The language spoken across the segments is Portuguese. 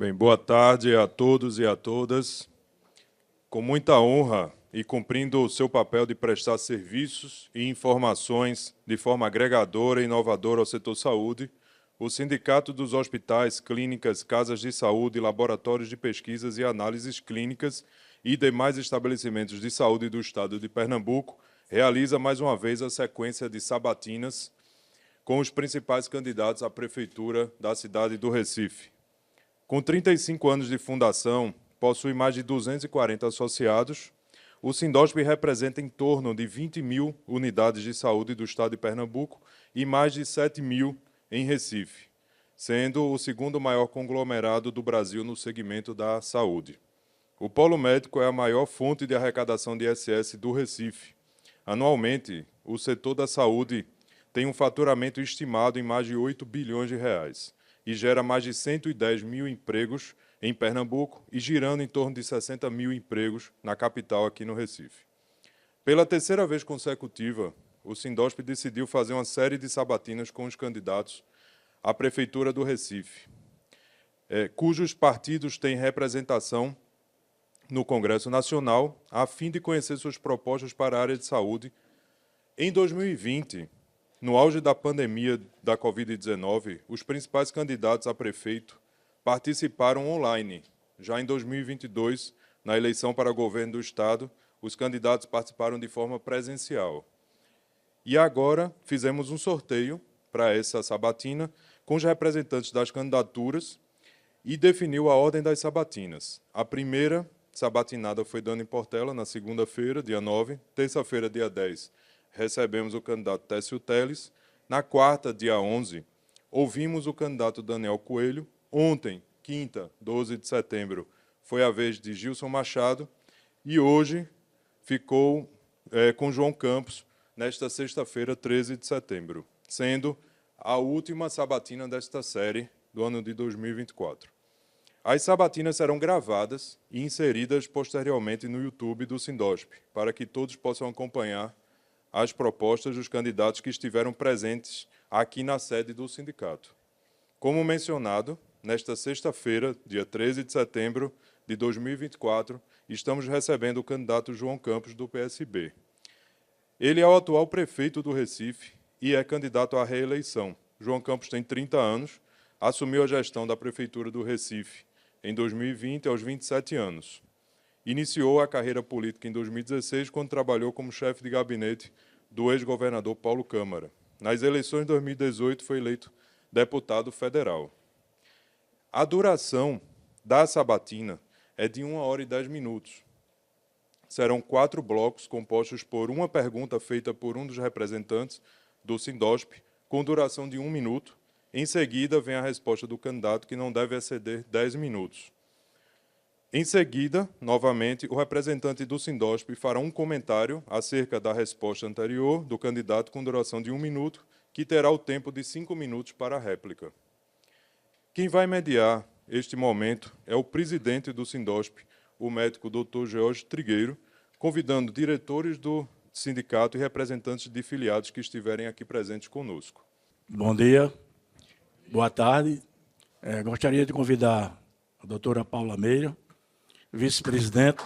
Bem, boa tarde a todos e a todas. Com muita honra e cumprindo o seu papel de prestar serviços e informações de forma agregadora e inovadora ao setor saúde, o Sindicato dos Hospitais, Clínicas, Casas de Saúde, Laboratórios de Pesquisas e Análises Clínicas e demais estabelecimentos de saúde do Estado de Pernambuco realiza mais uma vez a sequência de sabatinas com os principais candidatos à Prefeitura da cidade do Recife. Com 35 anos de fundação, possui mais de 240 associados. O Sindosp representa em torno de 20 mil unidades de saúde do Estado de Pernambuco e mais de 7 mil em Recife, sendo o segundo maior conglomerado do Brasil no segmento da saúde. O Polo Médico é a maior fonte de arrecadação de ISS do Recife. Anualmente, o setor da saúde tem um faturamento estimado em mais de 8 bilhões de reais e gera mais de 110 mil empregos em Pernambuco e girando em torno de 60 mil empregos na capital aqui no Recife. Pela terceira vez consecutiva, o Sindosp decidiu fazer uma série de sabatinas com os candidatos à Prefeitura do Recife, cujos partidos têm representação no Congresso Nacional, a fim de conhecer suas propostas para a área de saúde. Em 2020, no auge da pandemia da Covid-19, os principais candidatos a prefeito participaram online. Já em 2022, na eleição para governo do Estado, os candidatos participaram de forma presencial. E agora fizemos um sorteio para essa sabatina com os representantes das candidaturas e definiu a ordem das sabatinas. A primeira sabatinada foi Dani Portela, na segunda-feira, dia 9, terça-feira, dia 10, recebemos o candidato Técio Teles. Na quarta, dia 11, ouvimos o candidato Daniel Coelho. Ontem, quinta, 12 de setembro, foi a vez de Gilson Machado. E hoje ficou com João Campos, nesta sexta-feira, 13 de setembro, sendo a última sabatina desta série do ano de 2024. As sabatinas serão gravadas e inseridas posteriormente no YouTube do Sindosp, para que todos possam acompanhar as propostas dos candidatos que estiveram presentes aqui na sede do sindicato. Como mencionado, nesta sexta-feira, dia 13 de setembro de 2024, estamos recebendo o candidato João Campos, do PSB. Ele é o atual prefeito do Recife e é candidato à reeleição. João Campos tem 30 anos, assumiu a gestão da Prefeitura do Recife em 2020, aos 27 anos. Iniciou a carreira política em 2016, quando trabalhou como chefe de gabinete do ex-governador Paulo Câmara. Nas eleições de 2018, foi eleito deputado federal. A duração da sabatina é de 1 hora e 10 minutos. Serão 4 blocos compostos por uma pergunta feita por um dos representantes do Sindosp, com duração de 1 minuto. Em seguida, vem a resposta do candidato, que não deve exceder 10 minutos. Em seguida, novamente, o representante do Sindosp fará um comentário acerca da resposta anterior do candidato com duração de 1 minuto, que terá o tempo de 5 minutos para a réplica. Quem vai mediar este momento é o presidente do Sindosp, o médico Dr. Jorge Trigueiro, convidando diretores do sindicato e representantes de filiados que estiverem aqui presentes conosco. Bom dia, boa tarde. Gostaria de convidar a doutora Paula Meira, vice-presidente,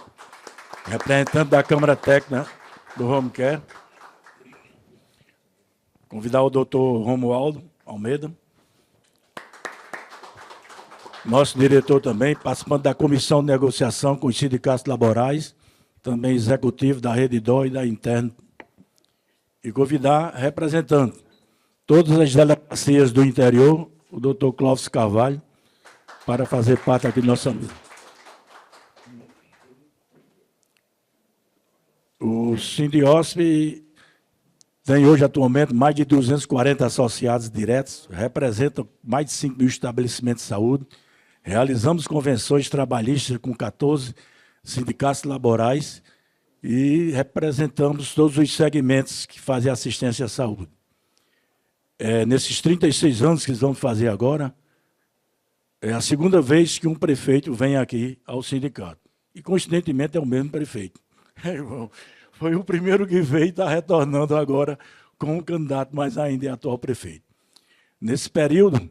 representante da Câmara Técnica do Home Care. Convidar o doutor Romualdo Almeida, nosso diretor também, participante da Comissão de Negociação com os Sindicatos Laborais, também executivo da Rede Dó e da Interno. E convidar representante, todas as delegacias do interior, o doutor Clóvis Carvalho, para fazer parte aqui do nosso ambiente. O Sindosp tem hoje, atualmente, mais de 240 associados diretos, representam mais de 5 mil estabelecimentos de saúde. Realizamos convenções trabalhistas com 14 sindicatos laborais e representamos todos os segmentos que fazem assistência à saúde. Nesses 36 anos que vamos fazer agora, é a segunda vez que um prefeito vem aqui ao sindicato. E, coincidentemente, é o mesmo prefeito. Foi o primeiro que veio e está retornando agora com um candidato, mas ainda é atual prefeito. Nesse período,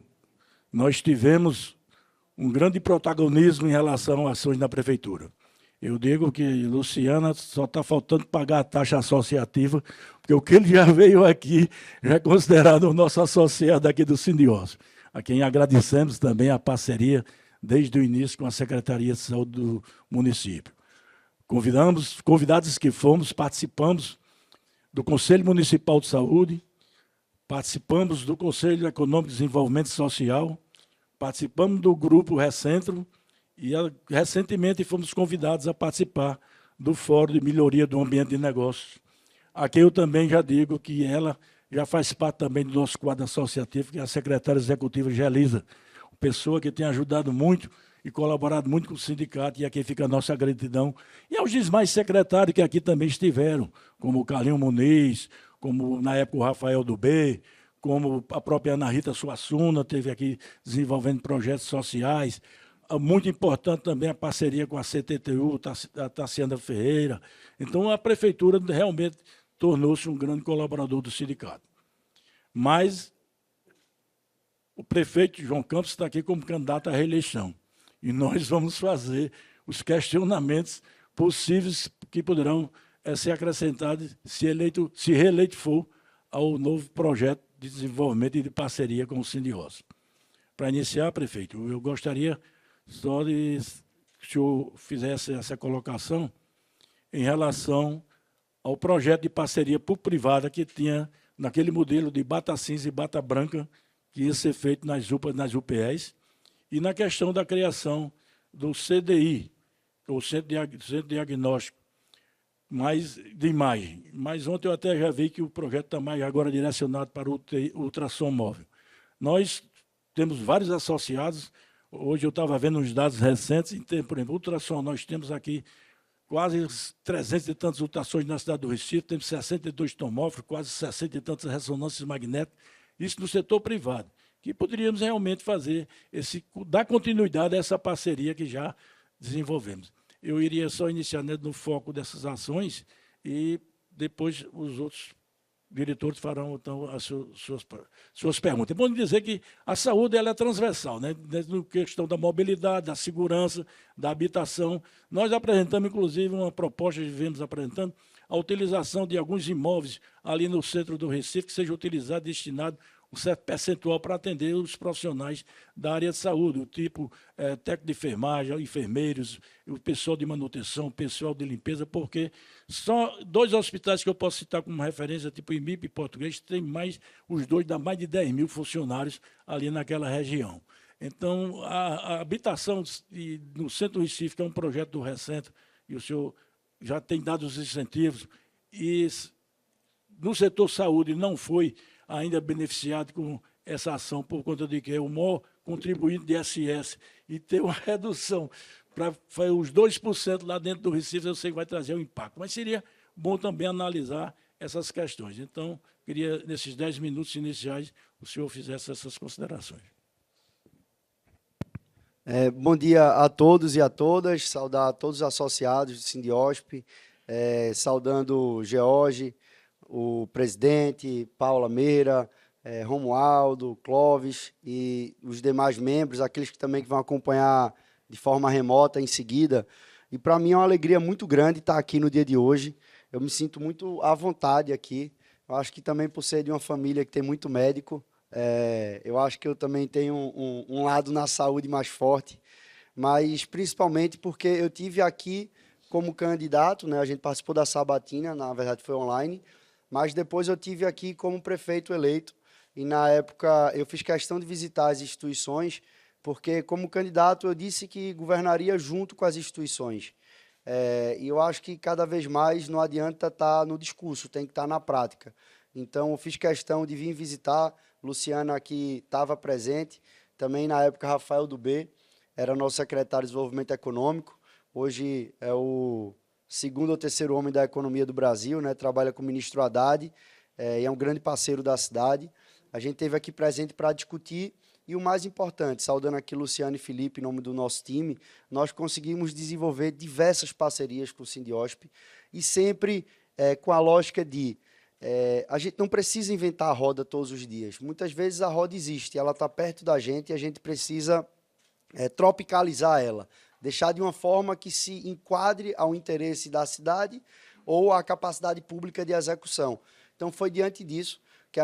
nós tivemos um grande protagonismo em relação às ações da prefeitura. Eu digo que Luciana só está faltando pagar a taxa associativa, porque o que ele já veio aqui já é considerado o nosso associado aqui do Sindiós, a quem agradecemos também a parceria desde o início com a Secretaria de Saúde do município. Convidados que fomos, participamos do Conselho Municipal de Saúde, participamos do Conselho Econômico de Desenvolvimento Social, participamos do Grupo Recentro e, recentemente, fomos convidados a participar do Fórum de Melhoria do Ambiente de Negócios. Aqui eu também já digo que ela já faz parte também do nosso quadro associativo, que é a secretária executiva Gelisa, pessoa que tem ajudado muito e colaborado muito com o sindicato, e aqui fica a nossa gratidão. E aos demais secretários que aqui também estiveram, como o Carlinho Muniz, como, na época, o Rafael do B, como a própria Ana Rita Suassuna, teve aqui desenvolvendo projetos sociais. Muito importante também a parceria com a CTTU, a Tassiana Ferreira. Então, a prefeitura realmente tornou-se um grande colaborador do sindicato. Mas o prefeito João Campos está aqui como candidato à reeleição. E nós vamos fazer os questionamentos possíveis que poderão ser acrescentados se reeleito for ao novo projeto de desenvolvimento e de parceria com o Sindiós. Para iniciar, prefeito, eu gostaria só de que o senhor fizesse essa colocação em relação ao projeto de parceria público-privada que tinha naquele modelo de bata cinza e bata branca que ia ser feito nas UPEs, e na questão da criação do CDI, o Centro de Diagnóstico de Imagem. Mas ontem eu até já vi que o projeto está mais agora direcionado para o ultrassom móvel. Nós temos vários associados. Hoje eu estava vendo uns dados recentes, por exemplo, ultrassom, nós temos aqui quase 300 e tantos ultrassons na cidade do Recife, temos 62 tomógrafos, quase 60 e tantas ressonâncias magnéticas, isso no setor privado, que poderíamos realmente dar continuidade a essa parceria que já desenvolvemos. Eu iria só iniciar no foco dessas ações e depois os outros diretores farão, então, as suas perguntas. É bom dizer que a saúde ela é transversal, né? Na questão da mobilidade, da segurança, da habitação. Nós apresentamos, inclusive, uma proposta que vivemos apresentando, a utilização de alguns imóveis ali no centro do Recife, que seja utilizado, destinado um certo percentual para atender os profissionais da área de saúde, o tipo técnico de enfermagem, enfermeiros, o pessoal de manutenção, o pessoal de limpeza, porque só 2 hospitais que eu posso citar como referência, tipo IMIP e Português, tem os dois dá mais de 10 mil funcionários ali naquela região. Então, a habitação no Centro do Recife, que é um projeto do Recentro, e o senhor já tem dado os incentivos, e no setor saúde não foi ainda beneficiado com essa ação, por conta de que é o maior contribuinte de ISS, e ter uma redução para os 2% lá dentro do Recife, eu sei que vai trazer um impacto. Mas seria bom também analisar essas questões. Então, queria, nesses 10 minutos iniciais, o senhor fizesse essas considerações. Bom dia a todos e a todas, saudar todos os associados do Sindiosp, saudando o George, o presidente, Paula Meira, Romualdo, Clóvis e os demais membros, aqueles que também vão acompanhar de forma remota em seguida. E para mim é uma alegria muito grande estar aqui no dia de hoje. Eu me sinto muito à vontade aqui. Eu acho que também por ser de uma família que tem muito médico, eu acho que eu também tenho um lado na saúde mais forte, mas principalmente porque eu tive aqui como candidato, né? A gente participou da sabatina, na verdade foi online, mas depois eu tive aqui como prefeito eleito, e na época eu fiz questão de visitar as instituições, porque como candidato eu disse que governaria junto com as instituições. E eu acho que cada vez mais não adianta estar no discurso, tem que estar na prática. Então eu fiz questão de vir visitar, Luciana aqui estava presente, também na época Rafael do B, era nosso secretário de Desenvolvimento Econômico, hoje é o 2º ou 3º homem da economia do Brasil, né? Trabalha com o ministro Haddad, e é um grande parceiro da cidade. A gente esteve aqui presente para discutir, e o mais importante, saudando aqui Luciano e Felipe, em nome do nosso time, nós conseguimos desenvolver diversas parcerias com o Sindiosp, e sempre com a lógica de a gente não precisa inventar a roda todos os dias. Muitas vezes a roda existe, ela está perto da gente e a gente precisa tropicalizar ela, deixar de uma forma que se enquadre ao interesse da cidade ou à capacidade pública de execução. Então, foi diante disso que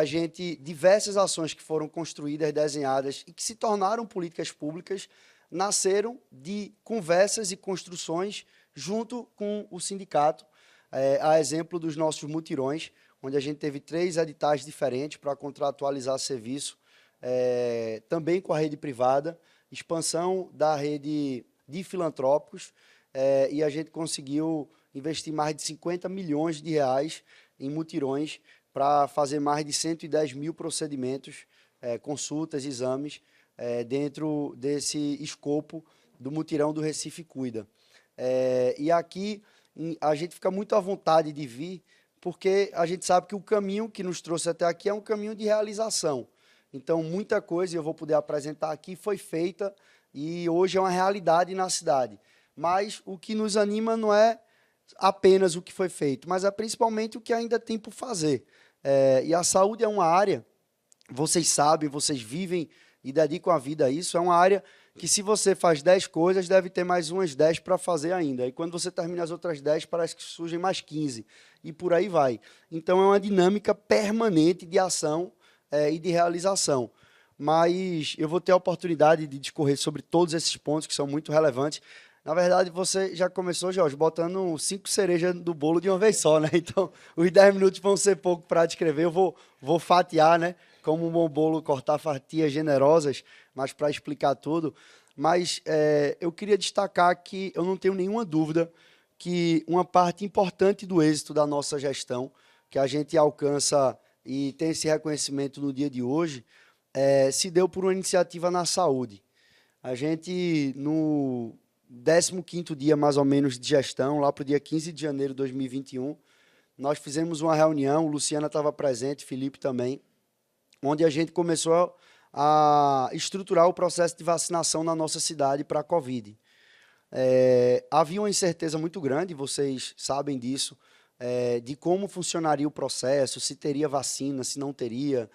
diversas ações que foram construídas, desenhadas e que se tornaram políticas públicas, nasceram de conversas e construções junto com o sindicato, a exemplo dos nossos mutirões, onde a gente teve 3 editais diferentes para contratualizar serviço, também com a rede privada, expansão da rede de filantrópicos, e a gente conseguiu investir mais de 50 milhões de reais em mutirões para fazer mais de 110 mil procedimentos, consultas, exames, dentro desse escopo do mutirão do Recife Cuida. E aqui a gente fica muito à vontade de vir, porque a gente sabe que o caminho que nos trouxe até aqui é um caminho de realização. Então, muita coisa eu vou poder apresentar aqui foi feita e hoje é uma realidade na cidade. Mas o que nos anima não é apenas o que foi feito, mas é principalmente o que ainda tem por fazer. E a saúde é uma área, vocês sabem, vocês vivem e dedicam a vida a isso, é uma área que se você faz 10 coisas, deve ter mais umas 10 para fazer ainda. E quando você termina as outras 10, parece que surgem mais 15. E por aí vai. Então, é uma dinâmica permanente de ação e de realização. Mas eu vou ter a oportunidade de discorrer sobre todos esses pontos que são muito relevantes. Na verdade, você já começou, Jorge, botando 5 cerejas do bolo de uma vez só, né? Então, os 10 minutos vão ser pouco para descrever. Eu vou fatiar, né? Como um bom bolo, cortar fatias generosas, mas para explicar tudo. Mas eu queria destacar que eu não tenho nenhuma dúvida que uma parte importante do êxito da nossa gestão, que a gente alcança e tem esse reconhecimento no dia de hoje, se deu por uma iniciativa na saúde. A gente, no 15º dia, mais ou menos, de gestão, lá para o dia 15 de janeiro de 2021, nós fizemos uma reunião, Luciana estava presente, Felipe também, onde a gente começou a estruturar o processo de vacinação na nossa cidade para a Covid. Havia uma incerteza muito grande, vocês sabem disso, de como funcionaria o processo, se teria vacina, se não teria,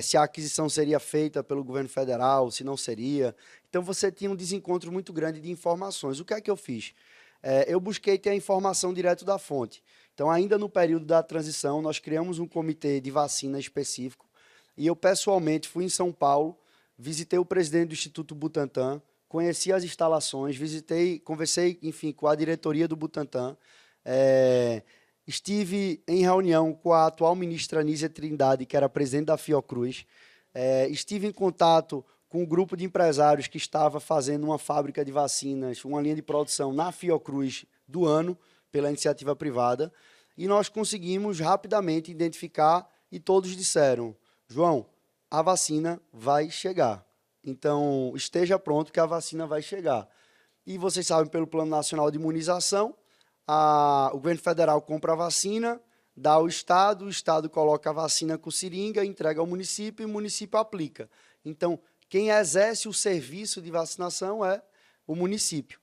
se a aquisição seria feita pelo governo federal, se não seria. Então, você tinha um desencontro muito grande de informações. O que é que eu fiz? Eu busquei ter a informação direto da fonte. Então, ainda no período da transição, nós criamos um comitê de vacina específico, e eu, pessoalmente, fui em São Paulo, visitei o presidente do Instituto Butantan, conheci as instalações, conversei, enfim, com a diretoria do Butantan, estive em reunião com a atual ministra Anísia Trindade, que era presidente da Fiocruz, estive em contato com um grupo de empresários que estava fazendo uma fábrica de vacinas, uma linha de produção na Fiocruz do ano, pela iniciativa privada, e nós conseguimos rapidamente identificar e todos disseram: João, a vacina vai chegar. Então, esteja pronto que a vacina vai chegar. E vocês sabem, pelo Plano Nacional de Imunização, o governo federal compra a vacina, dá ao Estado, o Estado coloca a vacina com seringa, entrega ao município e o município aplica. Então, quem exerce o serviço de vacinação é o município.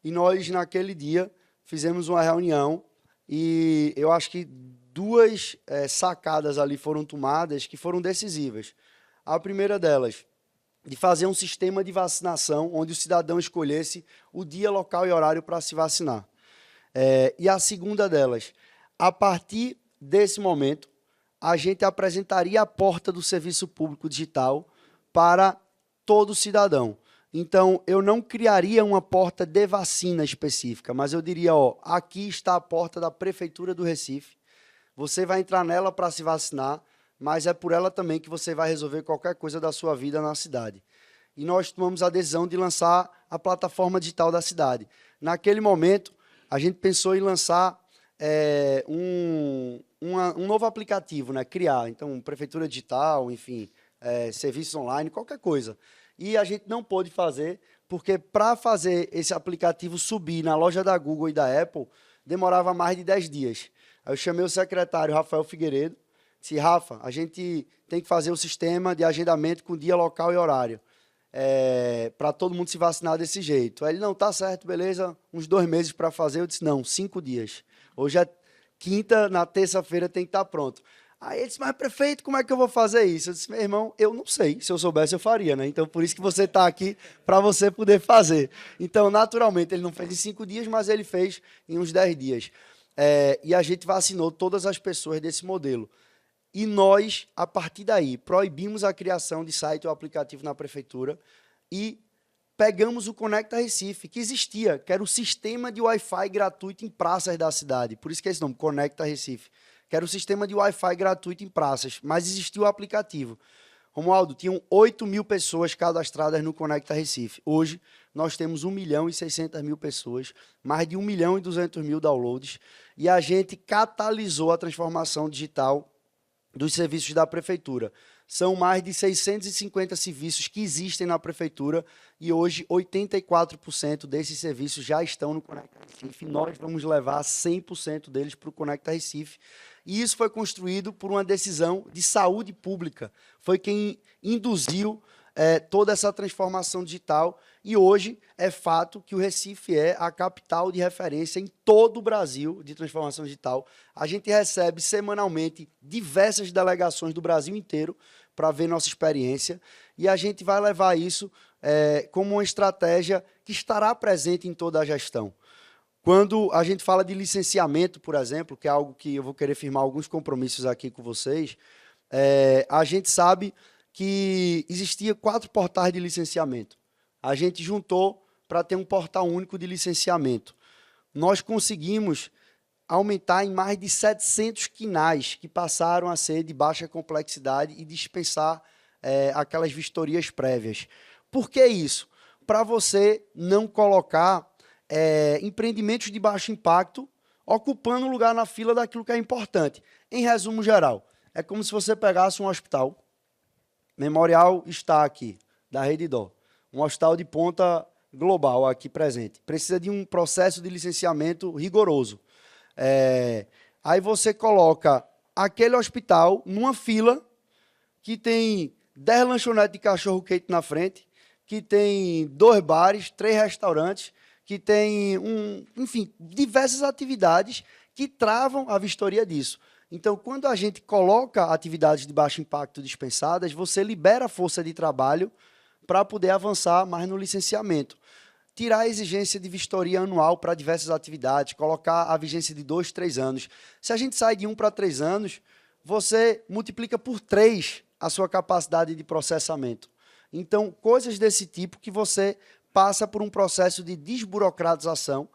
E nós, naquele dia, fizemos uma reunião e eu acho que 2 sacadas ali foram tomadas que foram decisivas. A primeira delas, de fazer um sistema de vacinação onde o cidadão escolhesse o dia, local e horário para se vacinar. E a segunda delas, a partir desse momento, a gente apresentaria a porta do serviço público digital para todo cidadão. Então, eu não criaria uma porta de vacina específica, mas eu diria, aqui está a porta da Prefeitura do Recife, você vai entrar nela para se vacinar, mas é por ela também que você vai resolver qualquer coisa da sua vida na cidade. E nós tomamos a decisão de lançar a plataforma digital da cidade. Naquele momento, a gente pensou em lançar um novo aplicativo, né? Criar, então, Prefeitura Digital, enfim, serviços online, qualquer coisa. E a gente não pôde fazer, porque para fazer esse aplicativo subir na loja da Google e da Apple, demorava mais de 10 dias. Aí eu chamei o secretário Rafael Figueiredo, disse: Rafa, a gente tem que fazer o sistema de agendamento com dia, local e horário, para todo mundo se vacinar desse jeito. Aí ele: não, tá certo, beleza, uns 2 meses para fazer. Eu disse: não, 5 dias. Hoje é quinta, na terça-feira tem que estar pronto. Aí ele disse, mas prefeito, como é que eu vou fazer isso? Eu disse, meu irmão, eu não sei. Se eu soubesse, eu faria, né? Então, por isso que você está aqui, para você poder fazer. Então, naturalmente, ele não fez em 5 dias, mas ele fez em uns 10 dias. E a gente vacinou todas as pessoas desse modelo. E nós, a partir daí, proibimos a criação de site ou aplicativo na prefeitura e pegamos o Conecta Recife, que existia, que era o sistema de Wi-Fi gratuito em praças da cidade. Por isso que é esse nome, Conecta Recife. Que era o sistema de Wi-Fi gratuito em praças, mas existia o aplicativo. Romualdo, tinham 8.000 pessoas cadastradas no Conecta Recife. Hoje, nós temos 1.600.000 pessoas, mais de 1.200.000 downloads, e a gente catalisou a transformação digital dos serviços da prefeitura. São mais de 650 serviços que existem na prefeitura e hoje 84% desses serviços já estão no Conecta Recife. Nós vamos levar 100% deles para o Conecta Recife. E isso foi construído por uma decisão de saúde pública. Foi quem induziu toda essa transformação digital. E hoje é fato que o Recife é a capital de referência em todo o Brasil de transformação digital. A gente recebe semanalmente diversas delegações do Brasil inteiro para ver nossa experiência. E a gente vai levar isso como uma estratégia que estará presente em toda a gestão. Quando a gente fala de licenciamento, por exemplo, que é algo que eu vou querer firmar alguns compromissos aqui com vocês, a gente sabe que existia 4 portais de licenciamento. A gente juntou para ter um portal único de licenciamento. Nós conseguimos aumentar em mais de 700 quinais que passaram a ser de baixa complexidade e dispensar aquelas vistorias prévias. Por que isso? Para você não colocar empreendimentos de baixo impacto ocupando lugar na fila daquilo que é importante. Em resumo geral, é como se você pegasse um hospital, Memorial está aqui, da Rede Dó, um hospital de ponta global aqui presente. Precisa de um processo de licenciamento rigoroso. Aí você coloca aquele hospital numa fila que tem 10 lanchonetes de cachorro-quente na frente, que tem 2 bares, 3 restaurantes, que tem, enfim, diversas atividades que travam a vistoria disso. Então, quando a gente coloca atividades de baixo impacto dispensadas, você libera a força de trabalho para poder avançar mais no licenciamento. Tirar a exigência de vistoria anual para diversas atividades, colocar a vigência de 2, 3 anos. Se a gente sai de 1 para 3 anos, você multiplica por 3 a sua capacidade de processamento. Então, coisas desse tipo que você passa por um processo de desburocratização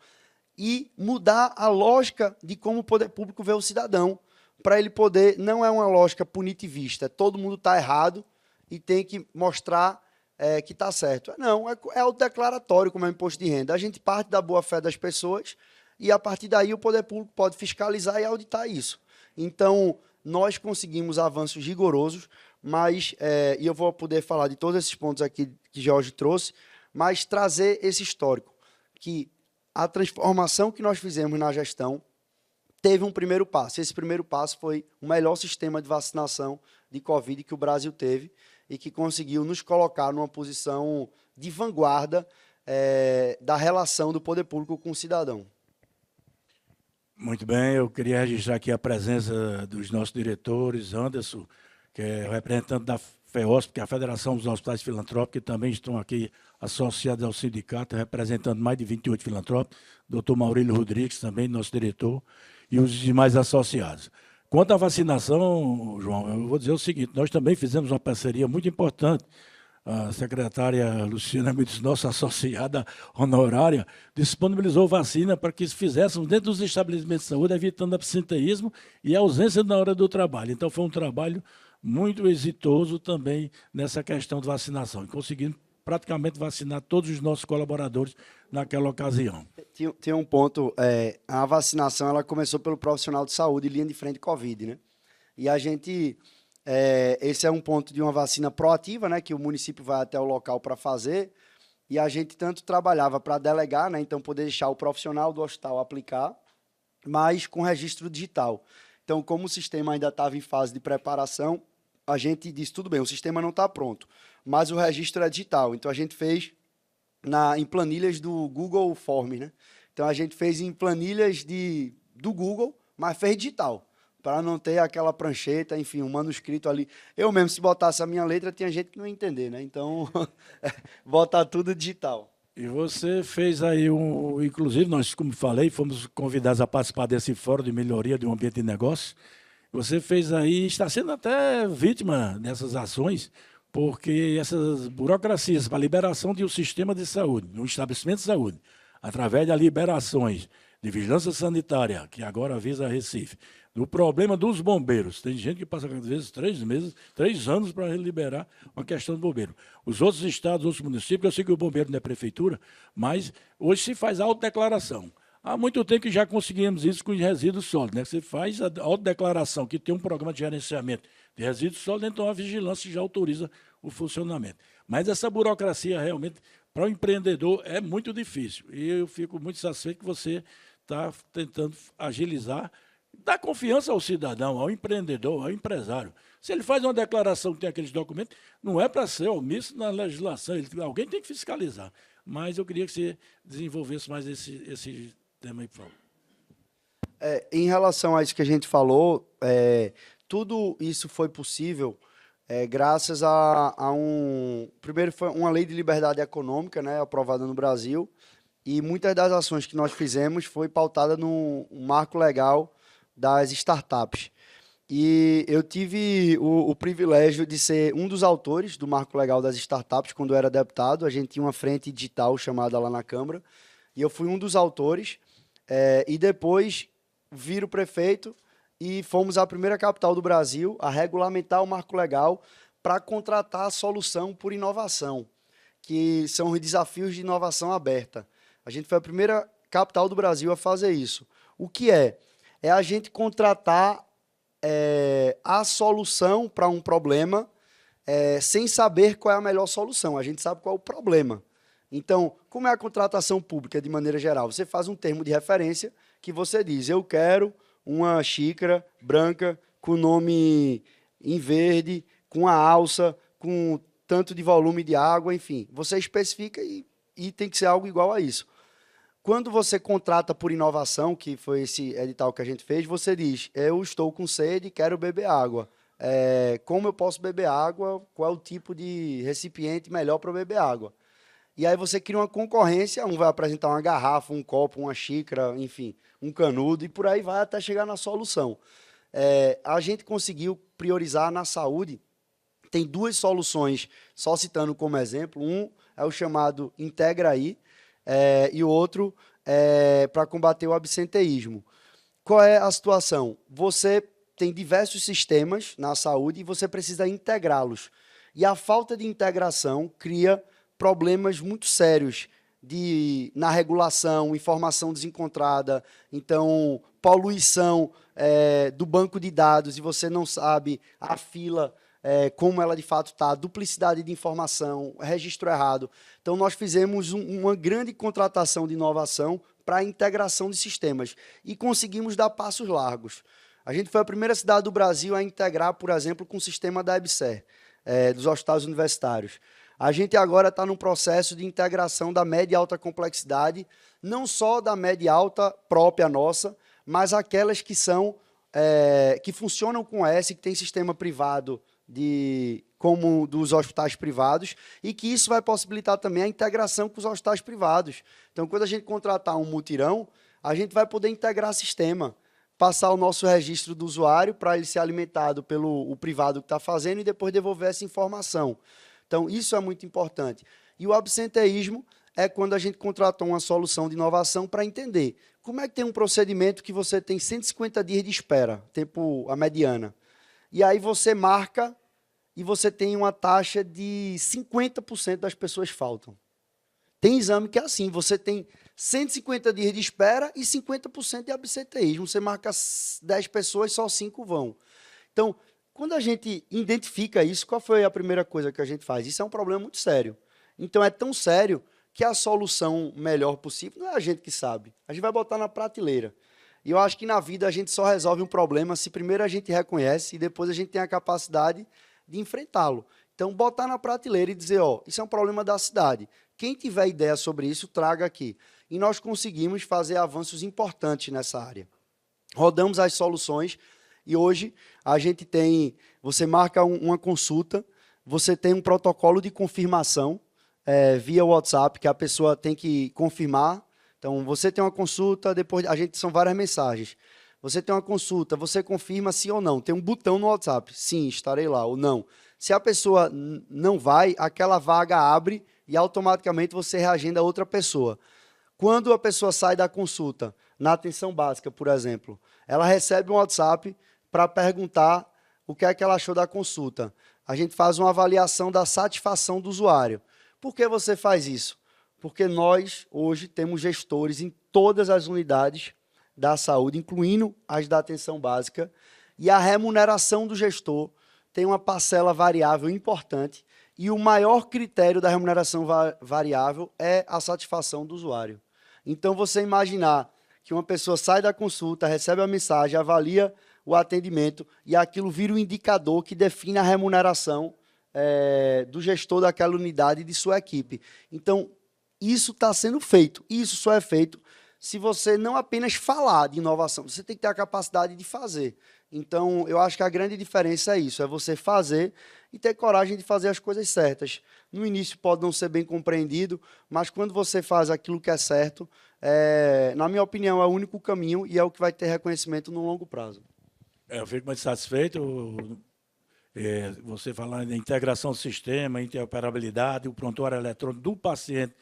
e mudar a lógica de como o poder público vê o cidadão, para ele poder, não é uma lógica punitivista, todo mundo está errado e tem que mostrar que está certo. Não, é o declaratório, como é o imposto de renda. A gente parte da boa-fé das pessoas e, a partir daí, o poder público pode fiscalizar e auditar isso. Então, nós conseguimos avanços rigorosos, mas, e eu vou poder falar de todos esses pontos aqui que Jorge trouxe, mas trazer esse histórico, que a transformação que nós fizemos na gestão teve um primeiro passo. Esse primeiro passo foi o melhor sistema de vacinação de Covid que o Brasil teve e que conseguiu nos colocar numa posição de vanguarda da relação do poder público com o cidadão. Muito bem, eu queria registrar aqui a presença dos nossos diretores, Anderson, que é o representante da FEOSP, que é a Federação dos Hospitais Filantrópicos, que também estão aqui associados ao sindicato, representando mais de 28 filantrópicos, doutor Maurílio Rodrigues, também nosso diretor, e os demais associados. Quanto à vacinação, João, eu vou dizer o seguinte, nós também fizemos uma parceria muito importante. A secretária Luciana Mendes, nossa associada honorária, disponibilizou vacina para que fizéssemos dentro dos estabelecimentos de saúde, evitando absenteísmo e ausência na hora do trabalho. Então, foi um trabalho muito exitoso também nessa questão de vacinação. E conseguimos praticamente vacinar todos os nossos colaboradores naquela ocasião. Tem um ponto, a vacinação ela começou pelo profissional de saúde, linha de frente Covid, né? E a gente, esse é um ponto de uma vacina proativa, né, que o município vai até o local para fazer, e a gente tanto trabalhava para delegar, né, então poder deixar o profissional do hospital aplicar, mas com registro digital. Então, como o sistema ainda estava em fase de preparação, a gente disse, tudo bem, o sistema não está pronto, mas o registro é digital. Então, a gente fez em planilhas do Google Forms, né? Então, a gente fez em planilhas do Google, mas fez digital, para não ter aquela prancheta, enfim, um manuscrito ali. Eu mesmo, se botasse a minha letra, tinha gente que não ia entender, né? Então, botar tudo digital. E você fez aí inclusive nós, como falei, fomos convidados a participar desse fórum de melhoria do ambiente de negócio. Você fez aí, está sendo até vítima dessas ações, porque essas burocracias para a liberação de um sistema de saúde, de um estabelecimento de saúde, através das liberações de vigilância sanitária, que agora visa Recife, do problema dos bombeiros. Tem gente que passa, às vezes, 3 meses, 3 anos para liberar uma questão do bombeiro. Os outros estados, outros municípios, eu sei que o bombeiro não é prefeitura, mas hoje se faz autodeclaração. Há muito tempo que já conseguimos isso com os resíduos sólidos, né? Você faz a autodeclaração que tem um programa de gerenciamento de resíduos sólidos, então a vigilância já autoriza o funcionamento. Mas essa burocracia realmente, para o empreendedor, é muito difícil. E eu fico muito satisfeito que você está tentando agilizar, dar confiança ao cidadão, ao empreendedor, ao empresário. Se ele faz uma declaração que tem aqueles documentos, não é para ser omisso na legislação, alguém tem que fiscalizar. Mas eu queria que você desenvolvesse mais esse tema aí, por favor. Em relação a isso que a gente falou, tudo isso foi possível graças primeiro foi uma lei de liberdade econômica, né, aprovada no Brasil, e muitas das ações que nós fizemos foi pautada no marco legal das startups. E eu tive o privilégio de ser um dos autores do marco legal das startups quando eu era deputado. A gente tinha uma frente digital chamada lá na Câmara, e eu fui um dos autores, e depois viro prefeito e fomos a primeira capital do Brasil a regulamentar o marco legal para contratar a solução por inovação, que são os desafios de inovação aberta. A gente foi a primeira capital do Brasil a fazer isso. O que é? É a gente contratar a solução para um problema sem saber qual é a melhor solução. A gente sabe qual é o problema. Então, como é a contratação pública de maneira geral? Você faz um termo de referência que você diz, eu quero uma xícara branca com nome em verde, com a alça, com tanto de volume de água, enfim. Você especifica e tem que ser algo igual a isso. Quando você contrata por inovação, que foi esse edital que a gente fez, você diz, eu estou com sede e quero beber água. Como eu posso beber água? Qual é o tipo de recipiente melhor para beber água? E aí você cria uma concorrência, um vai apresentar uma garrafa, um copo, uma xícara, enfim, um canudo, e por aí vai até chegar na solução. A gente conseguiu priorizar na saúde, tem 2 soluções, só citando como exemplo, um é o chamado Integraí, e o outro é para combater o absenteísmo. Qual é a situação? Você tem diversos sistemas na saúde e você precisa integrá-los. E a falta de integração cria problemas muito sérios na regulação, informação desencontrada, então, poluição do banco de dados, e você não sabe a fila, como ela de fato está, duplicidade de informação, registro errado. Então, nós fizemos uma grande contratação de inovação para a integração de sistemas e conseguimos dar passos largos. A gente foi a primeira cidade do Brasil a integrar, por exemplo, com o sistema da EBSER, dos hospitais universitários. A gente agora está num processo de integração da média e alta complexidade, não só da média e alta própria nossa, mas aquelas que que funcionam com S, que tem sistema privado como dos hospitais privados, e que isso vai possibilitar também a integração com os hospitais privados. Então, quando a gente contratar um mutirão, a gente vai poder integrar sistema, passar o nosso registro do usuário para ele ser alimentado pelo privado que está fazendo e depois devolver essa informação. Então, isso é muito importante. E o absenteísmo é quando a gente contratou uma solução de inovação para entender como é que tem um procedimento que você tem 150 dias de espera, a mediana. E aí você marca e você tem uma taxa de 50% das pessoas faltam. Tem exame que é assim, você tem 150 dias de espera e 50% de absenteísmo. Você marca 10 pessoas, só 5 vão. Então, quando a gente identifica isso, qual foi a primeira coisa que a gente faz? Isso é um problema muito sério. Então, é tão sério que a solução melhor possível não é a gente que sabe. A gente vai botar na prateleira. E eu acho que na vida a gente só resolve um problema se primeiro a gente reconhece e depois a gente tem a capacidade de enfrentá-lo. Então, botar na prateleira e dizer, isso é um problema da cidade. Quem tiver ideia sobre isso, traga aqui. E nós conseguimos fazer avanços importantes nessa área. Rodamos as soluções E hoje a gente tem, você marca uma consulta, você tem um protocolo de confirmação via WhatsApp, que a pessoa tem que confirmar. Então, você tem uma consulta, depois são várias mensagens. Você tem uma consulta, você confirma sim ou não. Tem um botão no WhatsApp, sim, estarei lá, ou não. Se a pessoa não vai, aquela vaga abre e automaticamente você reagenda a outra pessoa. Quando a pessoa sai da consulta, na atenção básica, por exemplo, ela recebe um WhatsApp para perguntar o que é que ela achou da consulta. A gente faz uma avaliação da satisfação do usuário. Por que você faz isso? Porque nós, hoje, temos gestores em todas as unidades da saúde, incluindo as da atenção básica, e a remuneração do gestor tem uma parcela variável importante, e o maior critério da remuneração variável é a satisfação do usuário. Então, você imaginar que uma pessoa sai da consulta, recebe a mensagem, avalia o atendimento, e aquilo vira um indicador que define a remuneração do gestor daquela unidade e de sua equipe. Então, isso está sendo feito. Isso só é feito se você não apenas falar de inovação, você tem que ter a capacidade de fazer. Então, eu acho que a grande diferença é isso, é você fazer e ter coragem de fazer as coisas certas. No início pode não ser bem compreendido, mas quando você faz aquilo que é certo, na minha opinião, é o único caminho e é o que vai ter reconhecimento no longo prazo. Eu fico muito satisfeito. Você falando em integração do sistema, interoperabilidade, o prontuário eletrônico do paciente.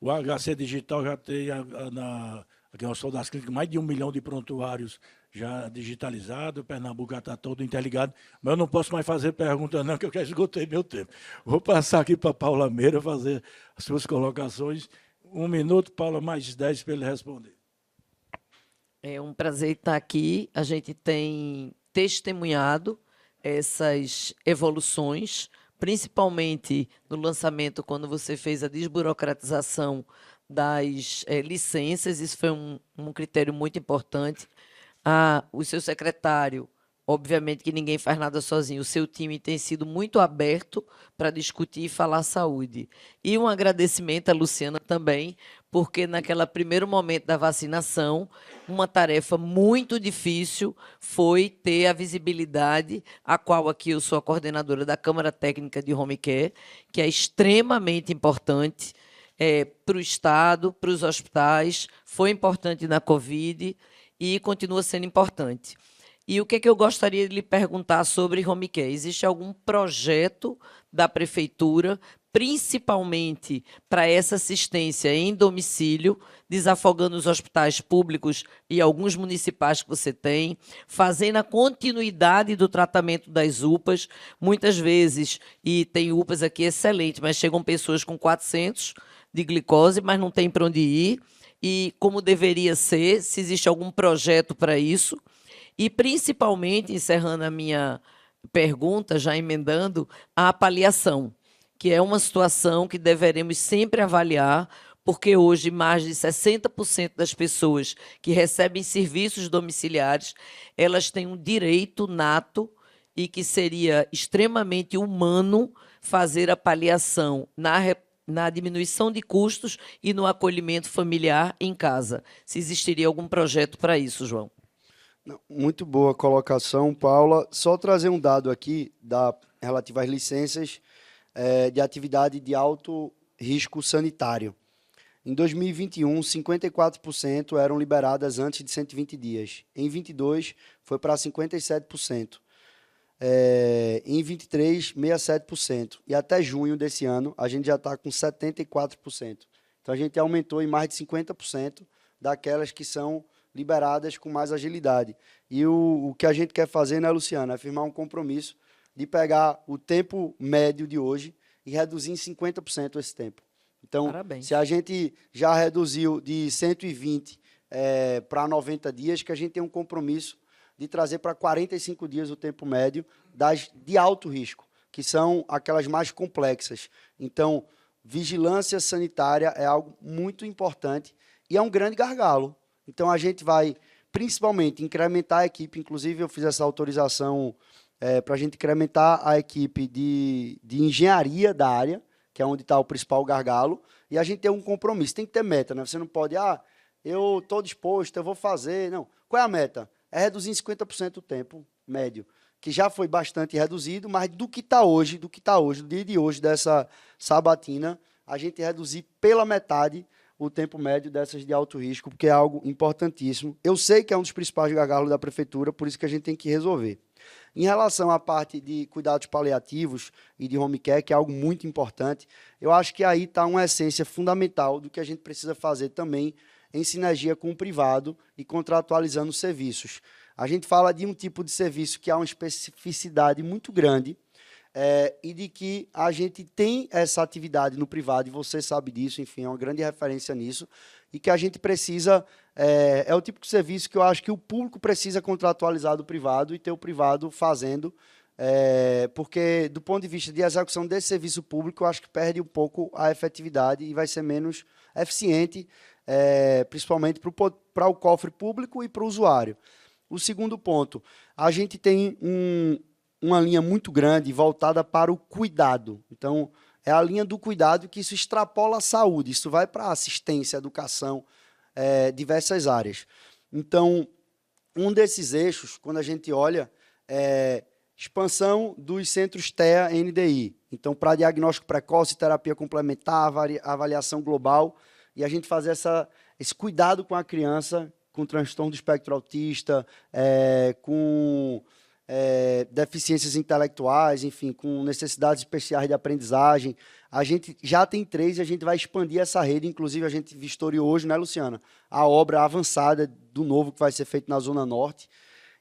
O HC Digital já tem, aqui nós somos das clínicas, mais de 1 milhão de prontuários já digitalizados. Pernambuco já está todo interligado. Mas eu não posso mais fazer pergunta, não, que eu já esgotei meu tempo. Vou passar aqui para a Paula Meira fazer as suas colocações. 1 minuto, Paula, mais 10 para ele responder. É um prazer estar aqui. A gente tem testemunhado essas evoluções, principalmente no lançamento, quando você fez a desburocratização das licenças. Isso foi um critério muito importante. O seu secretário, obviamente que ninguém faz nada sozinho, o seu time tem sido muito aberto para discutir e falar saúde. E um agradecimento à Luciana também, porque naquele primeiro momento da vacinação, uma tarefa muito difícil foi ter a visibilidade, a qual aqui eu sou a coordenadora da Câmara Técnica de Home Care, que é extremamente importante para o Estado, para os hospitais, foi importante na Covid e continua sendo importante. E o que é que eu gostaria de lhe perguntar sobre Home Care? Existe algum projeto da Prefeitura, principalmente para essa assistência em domicílio, desafogando os hospitais públicos e alguns municipais que você tem, fazendo a continuidade do tratamento das UPAs, muitas vezes, e tem UPAs aqui excelentes, mas chegam pessoas com 400 de glicose, mas não tem para onde ir, e como deveria ser, se existe algum projeto para isso. E, principalmente, encerrando a minha pergunta, já emendando, a paliação, que é uma situação que deveremos sempre avaliar, porque hoje mais de 60% das pessoas que recebem serviços domiciliares, elas têm um direito nato e que seria extremamente humano fazer a paliação na diminuição de custos e no acolhimento familiar em casa. Se existiria algum projeto para isso, João? Muito boa colocação, Paula. Só trazer um dado aqui relativo às licenças de atividade de alto risco sanitário. Em 2021, 54% eram liberadas antes de 120 dias. Em 22, foi para 57%. Em 23, 67%. E até junho desse ano, a gente já está com 74%. Então, a gente aumentou em mais de 50% daquelas que são liberadas com mais agilidade. E o que a gente quer fazer, né, Luciana, é firmar um compromisso de pegar o tempo médio de hoje e reduzir em 50% esse tempo. Então, parabéns. Se a gente já reduziu de 120 para 90 dias, que a gente tem um compromisso de trazer para 45 dias o tempo médio de alto risco, que são aquelas mais complexas. Então, vigilância sanitária é algo muito importante e é um grande gargalo. Então, a gente vai, principalmente, incrementar a equipe. Inclusive, eu fiz essa autorização para a gente incrementar a equipe de engenharia da área, que é onde está o principal gargalo, e a gente tem um compromisso. Tem que ter meta, né? Você não pode, eu estou disposto, eu vou fazer. Não. Qual é a meta? É reduzir em 50% o tempo médio, que já foi bastante reduzido, mas do que está hoje, do dia de hoje, dessa sabatina, a gente reduzir pela metade o tempo médio dessas de alto risco, porque é algo importantíssimo. Eu sei que é um dos principais gargalos da prefeitura, por isso que a gente tem que resolver. Em relação à parte de cuidados paliativos e de home care, que é algo muito importante, eu acho que aí está uma essência fundamental do que a gente precisa fazer também em sinergia com o privado e contratualizando serviços. A gente fala de um tipo de serviço que há uma especificidade muito grande, e de que a gente tem essa atividade no privado, e você sabe disso, enfim, é uma grande referência nisso, e que a gente precisa, é o tipo de serviço que eu acho que o público precisa contratualizar do privado e ter o privado fazendo, porque, do ponto de vista de execução desse serviço público, eu acho que perde um pouco a efetividade e vai ser menos eficiente, principalmente para o cofre público e para o usuário. O segundo ponto, a gente tem uma linha muito grande voltada para o cuidado. Então, é a linha do cuidado que isso extrapola a saúde, isso vai para assistência, educação, diversas áreas. Então, um desses eixos, quando a gente olha, é expansão dos centros TEA-NDI. Então, para diagnóstico precoce, terapia complementar, avaliação global, e a gente fazer esse cuidado com a criança com transtorno do espectro autista, com deficiências intelectuais, enfim, com necessidades especiais de aprendizagem. A gente já tem 3 e a gente vai expandir essa rede. Inclusive, a gente vistoriou hoje, né, Luciana? A obra avançada do novo que vai ser feito na Zona Norte.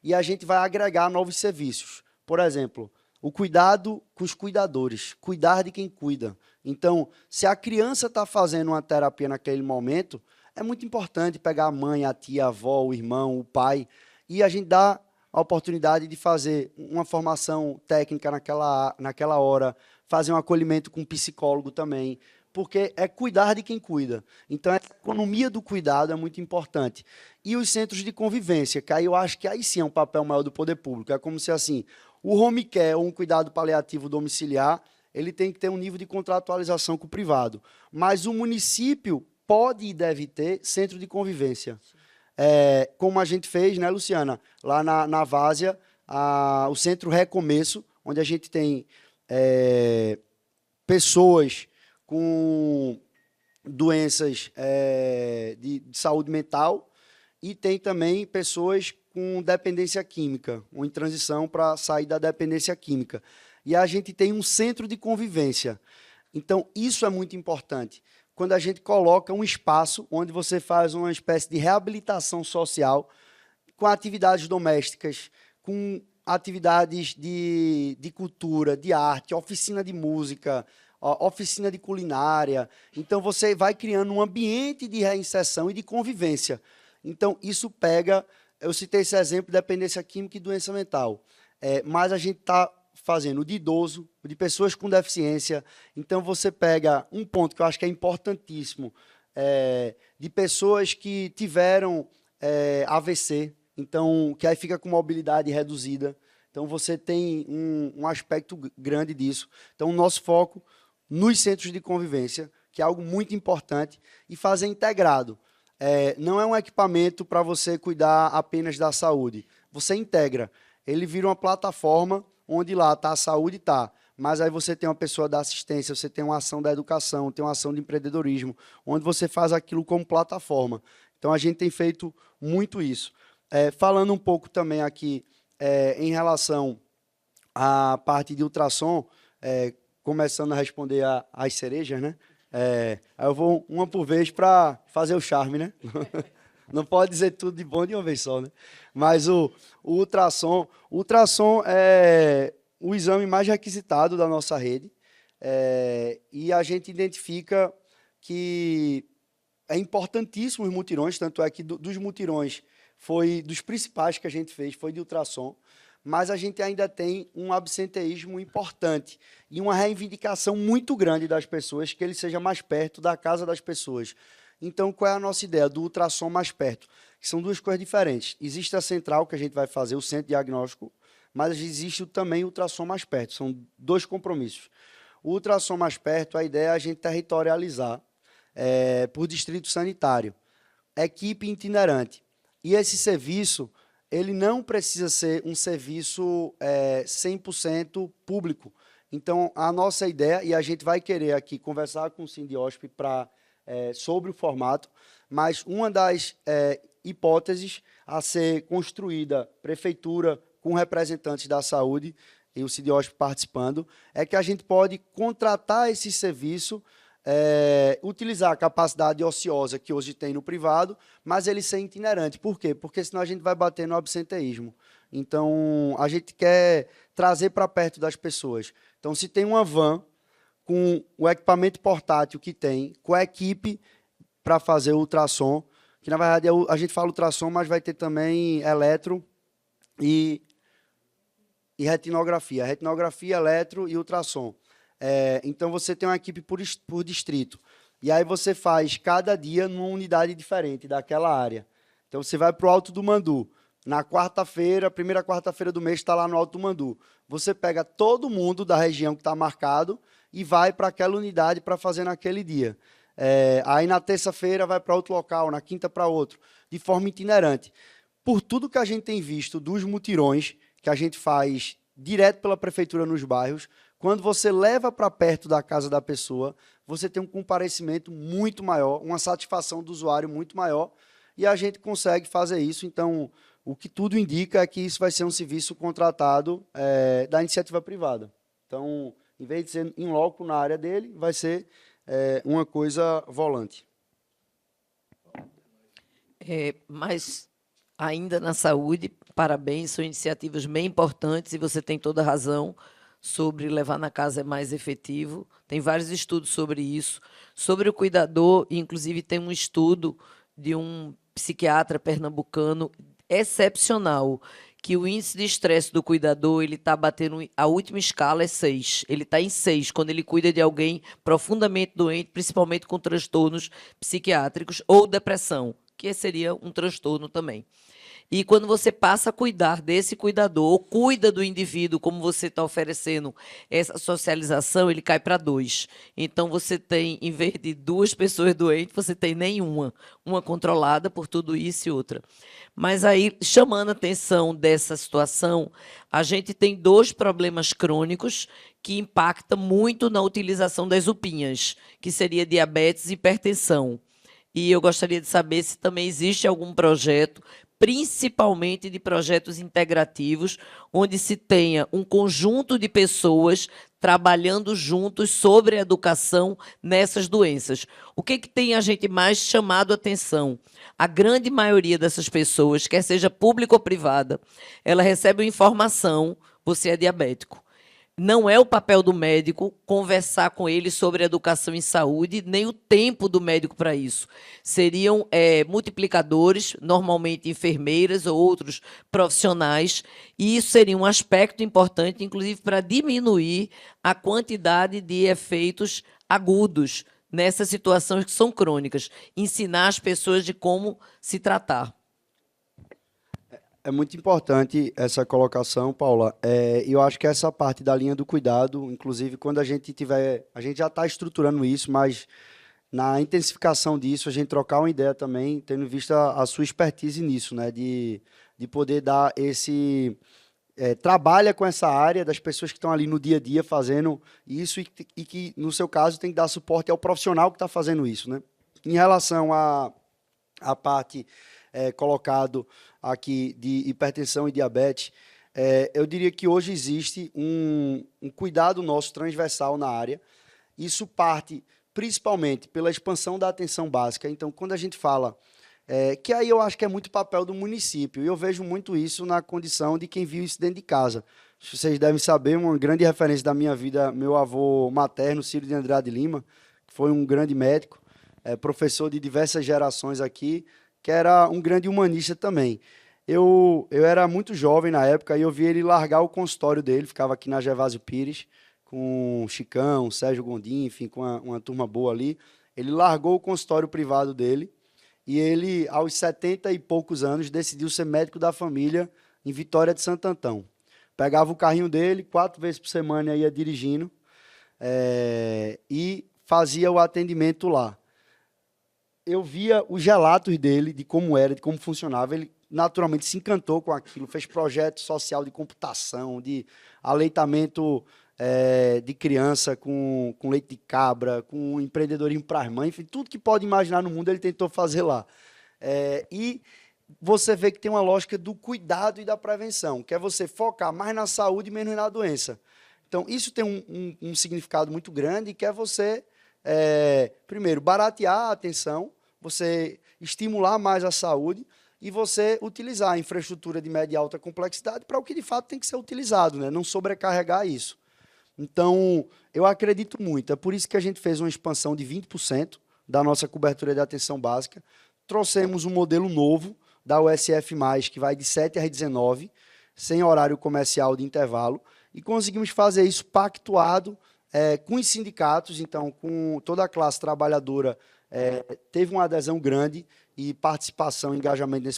E a gente vai agregar novos serviços. Por exemplo, o cuidado com os cuidadores, cuidar de quem cuida. Então, se a criança está fazendo uma terapia naquele momento, é muito importante pegar a mãe, a tia, a avó, o irmão, o pai, e a gente dá a oportunidade de fazer uma formação técnica naquela hora, fazer um acolhimento com um psicólogo também, porque é cuidar de quem cuida. Então, a economia do cuidado é muito importante. E os centros de convivência, que aí eu acho que aí sim é um papel maior do poder público. É como se, assim, o home care ou um cuidado paliativo domiciliar, ele tem que ter um nível de contratualização com o privado. Mas o município pode e deve ter centro de convivência. Como a gente fez, né, Luciana? Lá na Várzea, o Centro Recomeço, onde a gente tem pessoas com doenças de saúde mental e tem também pessoas com dependência química, ou em transição para sair da dependência química. E a gente tem um centro de convivência. Então, isso é muito importante. Quando a gente coloca um espaço onde você faz uma espécie de reabilitação social com atividades domésticas, com atividades de cultura, de arte, oficina de música, oficina de culinária. Então, você vai criando um ambiente de reinserção e de convivência. Então, isso pega... Eu citei esse exemplo de dependência química e doença mental. Mas a gente está fazendo de idoso, de pessoas com deficiência. Então, você pega um ponto que eu acho que é importantíssimo, de pessoas que tiveram AVC, então, que aí fica com mobilidade reduzida. Então, você tem um aspecto grande disso. Então, o nosso foco nos centros de convivência, que é algo muito importante, e fazer integrado. Não é um equipamento para você cuidar apenas da saúde. Você integra. Ele vira uma plataforma onde lá está a saúde, mas aí você tem uma pessoa da assistência, você tem uma ação da educação, tem uma ação de empreendedorismo, onde você faz aquilo como plataforma. Então, a gente tem feito muito isso. Falando um pouco também aqui em relação à parte de ultrassom, começando a responder às cerejas, né? Aí eu vou uma por vez para fazer o charme, né? Não pode dizer tudo de bom de uma vez só, né? Mas o ultrassom é o exame mais requisitado da nossa rede, e a gente identifica que é importantíssimo os mutirões, tanto é que dos mutirões foi dos principais que a gente fez, foi de ultrassom, mas a gente ainda tem um absenteísmo importante e uma reivindicação muito grande das pessoas que ele seja mais perto da casa das pessoas. Então, qual é a nossa ideia do ultrassom mais perto? São duas coisas diferentes. Existe a central, que a gente vai fazer, o centro diagnóstico, mas existe também o ultrassom mais perto. São 2 compromissos. O ultrassom mais perto, a ideia é a gente territorializar por distrito sanitário. Equipe itinerante. E esse serviço ele não precisa ser um serviço 100% público. Então, a nossa ideia, e a gente vai querer aqui conversar com o Sindiosp sobre o formato, mas uma das hipóteses a ser construída, prefeitura com representantes da saúde, e o Sindiosp participando, é que a gente pode contratar esse serviço, utilizar a capacidade ociosa que hoje tem no privado, mas ele ser itinerante. Por quê? Porque senão a gente vai bater no absenteísmo. Então, a gente quer trazer para perto das pessoas. Então, se tem uma van com o equipamento portátil que tem, com a equipe para fazer o ultrassom, que na verdade a gente fala ultrassom, mas vai ter também eletro e retinografia. Retinografia, eletro e ultrassom. Então, você tem uma equipe por distrito. E aí você faz cada dia numa unidade diferente daquela área. Então, você vai para o Alto do Mandu. Na quarta-feira, primeira quarta-feira do mês, está lá no Alto do Mandu. Você pega todo mundo da região que está marcado e vai para aquela unidade para fazer naquele dia. Aí, na terça-feira, vai para outro local, na quinta para outro, de forma itinerante. Por tudo que a gente tem visto dos mutirões, que a gente faz direto pela prefeitura nos bairros, quando você leva para perto da casa da pessoa, você tem um comparecimento muito maior, uma satisfação do usuário muito maior, e a gente consegue fazer isso. Então, o que tudo indica é que isso vai ser um serviço contratado da iniciativa privada. Então, em vez de ser in loco na área dele, vai ser uma coisa volante. Mas, ainda na saúde, parabéns, são iniciativas bem importantes e você tem toda a razão sobre levar na casa é mais efetivo. Tem vários estudos sobre isso. Sobre o cuidador, inclusive tem um estudo de um psiquiatra pernambucano excepcional, que o índice de estresse do cuidador, ele está batendo, a última escala é 6. Ele está em 6, quando ele cuida de alguém profundamente doente, principalmente com transtornos psiquiátricos ou depressão, que seria um transtorno também. E quando você passa a cuidar desse cuidador, ou cuida do indivíduo, como você está oferecendo essa socialização, ele cai para 2. Então, você tem, em vez de 2 pessoas doentes, você tem nenhuma. Uma controlada por tudo isso e outra. Mas aí, chamando a atenção dessa situação, a gente tem 2 problemas crônicos que impactam muito na utilização das UPINhas, que seria diabetes e hipertensão. E eu gostaria de saber se também existe algum projeto, principalmente de projetos integrativos, onde se tenha um conjunto de pessoas trabalhando juntos sobre a educação nessas doenças. O que tem a gente mais chamado a atenção? A grande maioria dessas pessoas, quer seja pública ou privada, ela recebe uma informação, você é diabético. Não é o papel do médico conversar com ele sobre educação em saúde, nem o tempo do médico para isso. Seriam multiplicadores, normalmente enfermeiras ou outros profissionais, e isso seria um aspecto importante, inclusive, para diminuir a quantidade de efeitos agudos nessas situações que são crônicas. Ensinar as pessoas de como se tratar. É muito importante essa colocação, Paula. Eu acho que essa parte da linha do cuidado, inclusive, quando a gente já está estruturando isso, mas na intensificação disso, a gente trocar uma ideia também, tendo em vista a sua expertise nisso, né, de poder dar esse... trabalha com essa área das pessoas que estão ali no dia a dia fazendo isso e que, no seu caso, tem que dar suporte ao profissional que está fazendo isso, né? Em relação à parte colocado aqui de hipertensão e diabetes, eu diria que hoje existe um cuidado nosso transversal na área. Isso parte principalmente pela expansão da atenção básica. Então, quando a gente fala, que aí eu acho que é muito papel do município, e eu vejo muito isso na condição de quem viu isso dentro de casa. Vocês devem saber, uma grande referência da minha vida, meu avô materno, Ciro de Andrade Lima, que foi um grande médico, professor de diversas gerações aqui, que era um grande humanista também. Eu era muito jovem na época e eu vi ele largar o consultório dele, ficava aqui na Gervásio Pires, com o Chicão, o Sérgio Gondim, enfim, com uma turma boa ali. Ele largou o consultório privado dele e ele, aos 70 e poucos anos, decidiu ser médico da família em Vitória de Santo Antão. Pegava o carrinho dele, 4 vezes por semana ia dirigindo e fazia o atendimento lá. Eu via os relatos dele, de como era, de como funcionava. Ele naturalmente se encantou com aquilo, fez projeto social de computação, de aleitamento de criança com leite de cabra, com empreendedorismo para as mães, enfim, tudo que pode imaginar no mundo ele tentou fazer lá. E você vê que tem uma lógica do cuidado e da prevenção, que é você focar mais na saúde e menos na doença. Então, isso tem um significado muito grande, que é você, primeiro, baratear a atenção, você estimular mais a saúde e você utilizar a infraestrutura de média e alta complexidade para o que, de fato, tem que ser utilizado, né? Não sobrecarregar isso. Então, eu acredito muito. É por isso que a gente fez uma expansão de 20% da nossa cobertura de atenção básica. Trouxemos um modelo novo da USF+, que vai de 7 às 19, sem horário comercial de intervalo, e conseguimos fazer isso pactuado com os sindicatos, então, com toda a classe trabalhadora, teve uma adesão grande e participação, engajamento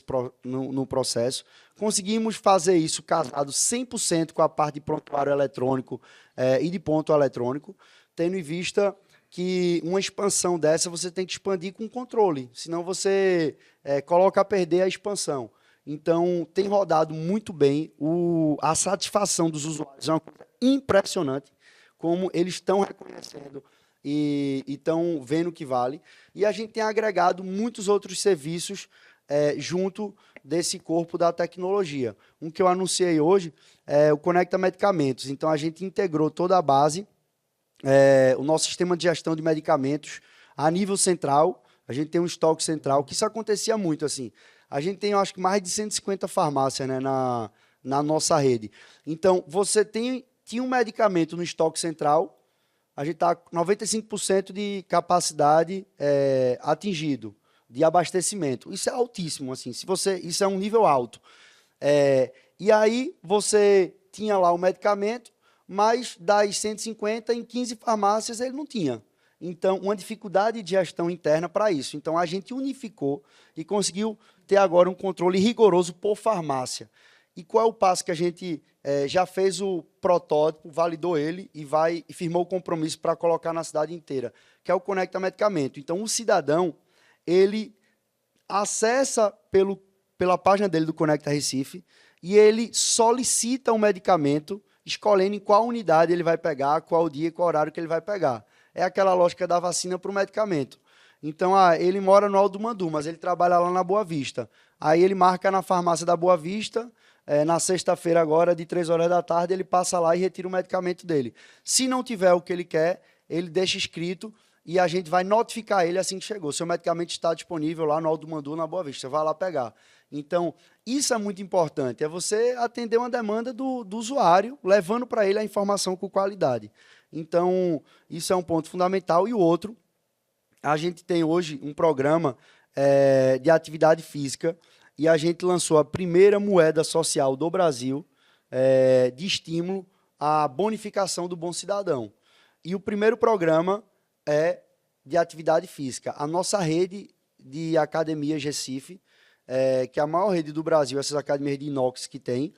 no processo. Conseguimos fazer isso casado 100% com a parte de prontuário eletrônico e de ponto eletrônico, tendo em vista que uma expansão dessa você tem que expandir com controle, senão você coloca a perder a expansão. Então, tem rodado muito bem, a satisfação dos usuários é uma coisa impressionante, como eles estão reconhecendo e estão vendo que vale. E a gente tem agregado muitos outros serviços junto desse corpo da tecnologia. Um que eu anunciei hoje é o Conecta Medicamentos. Então, a gente integrou toda a base, o nosso sistema de gestão de medicamentos a nível central. A gente tem um estoque central, que isso acontecia muito, assim. A gente tem, eu acho que, mais de 150 farmácias, né, na nossa rede. Então, você tinha um medicamento no estoque central, a gente está com 95% de capacidade atingido, de abastecimento. Isso é altíssimo, assim, isso é um nível alto. E aí, você tinha lá o medicamento, mas das 150, em 15 farmácias ele não tinha. Então, uma dificuldade de gestão interna para isso. Então, a gente unificou e conseguiu ter agora um controle rigoroso por farmácia. E qual é o passo que a gente já fez o protótipo, validou ele e firmou o compromisso para colocar na cidade inteira, que é o Conecta Medicamento. Então, o cidadão, ele acessa pela página dele do Conecta Recife e ele solicita um medicamento, escolhendo em qual unidade ele vai pegar, qual dia e qual horário que ele vai pegar. É aquela lógica da vacina para o medicamento. Então, ele mora no Alto do Mandu, mas ele trabalha lá na Boa Vista. Aí ele marca na farmácia da Boa Vista, na sexta-feira agora, de 3 horas da tarde, ele passa lá e retira o medicamento dele. Se não tiver o que ele quer, ele deixa escrito e a gente vai notificar ele assim que chegou. Seu medicamento está disponível lá no Alto do Mandu, na Boa Vista. Vai lá pegar. Então, isso é muito importante. É você atender uma demanda do usuário, levando para ele a informação com qualidade. Então, isso é um ponto fundamental. E o outro, a gente tem hoje um programa de atividade física e a gente lançou a primeira moeda social do Brasil de estímulo à bonificação do bom cidadão. E o primeiro programa é de atividade física. A nossa rede de academias Recife, que é a maior rede do Brasil, essas academias de inox que tem,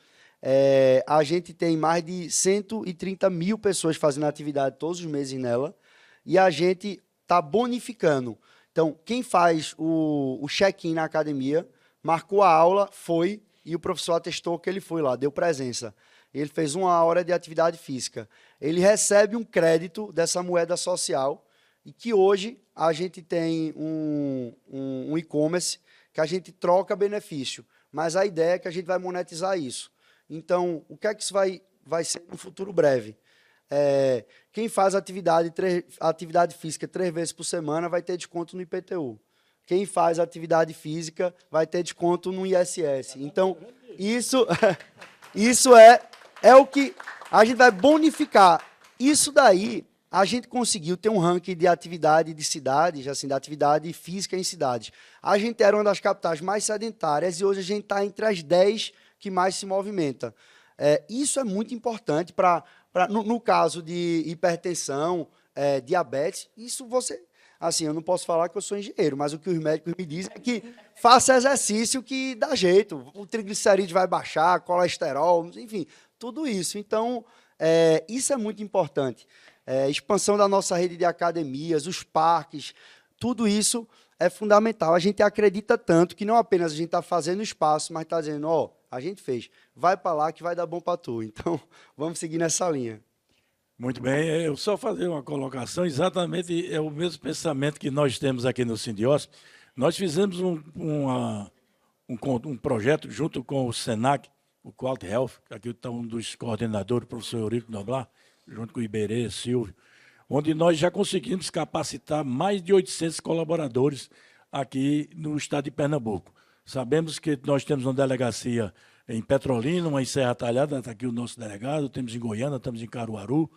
a gente tem mais de 130 mil pessoas fazendo atividade todos os meses nela, e a gente está bonificando. Então, quem faz o check-in na academia, marcou a aula, foi, e o professor atestou que ele foi lá, deu presença. Ele fez 1 hora de atividade física. Ele recebe um crédito dessa moeda social, e que hoje a gente tem um e-commerce que a gente troca benefício, mas a ideia é que a gente vai monetizar isso. Então, o que é que isso vai ser no futuro breve? Quem faz atividade física 3 vezes por semana vai ter desconto no IPTU. Quem faz atividade física vai ter desconto no ISS. Então, isso é o que a gente vai bonificar. Isso daí, a gente conseguiu ter um ranking de atividade de cidades, assim, da atividade física em cidades. A gente era uma das capitais mais sedentárias e hoje a gente está entre as 10 que mais se movimenta. Isso é muito importante no caso de hipertensão, diabetes, isso você... Assim, eu não posso falar que eu sou engenheiro, mas o que os médicos me dizem é que faça exercício que dá jeito. O triglicerídeo vai baixar, colesterol, enfim, tudo isso. Então, isso é muito importante. Expansão da nossa rede de academias, os parques, tudo isso é fundamental. A gente acredita tanto que não apenas a gente está fazendo o espaço, mas está dizendo, ó, a gente fez, vai para lá que vai dar bom para tu. Então, vamos seguir nessa linha. Muito bem, eu só fazer uma colocação, exatamente é o mesmo pensamento que nós temos aqui no Sindiósp. Nós fizemos um projeto junto com o SENAC, o Quality Health, aqui está um dos coordenadores, o professor Eurico Noblar, junto com o Iberê, Silvio, onde nós já conseguimos capacitar mais de 800 colaboradores aqui no estado de Pernambuco. Sabemos que nós temos uma delegacia em Petrolina, uma em Serra Talhada, está aqui o nosso delegado, temos em Goiânia, estamos em Caruaru,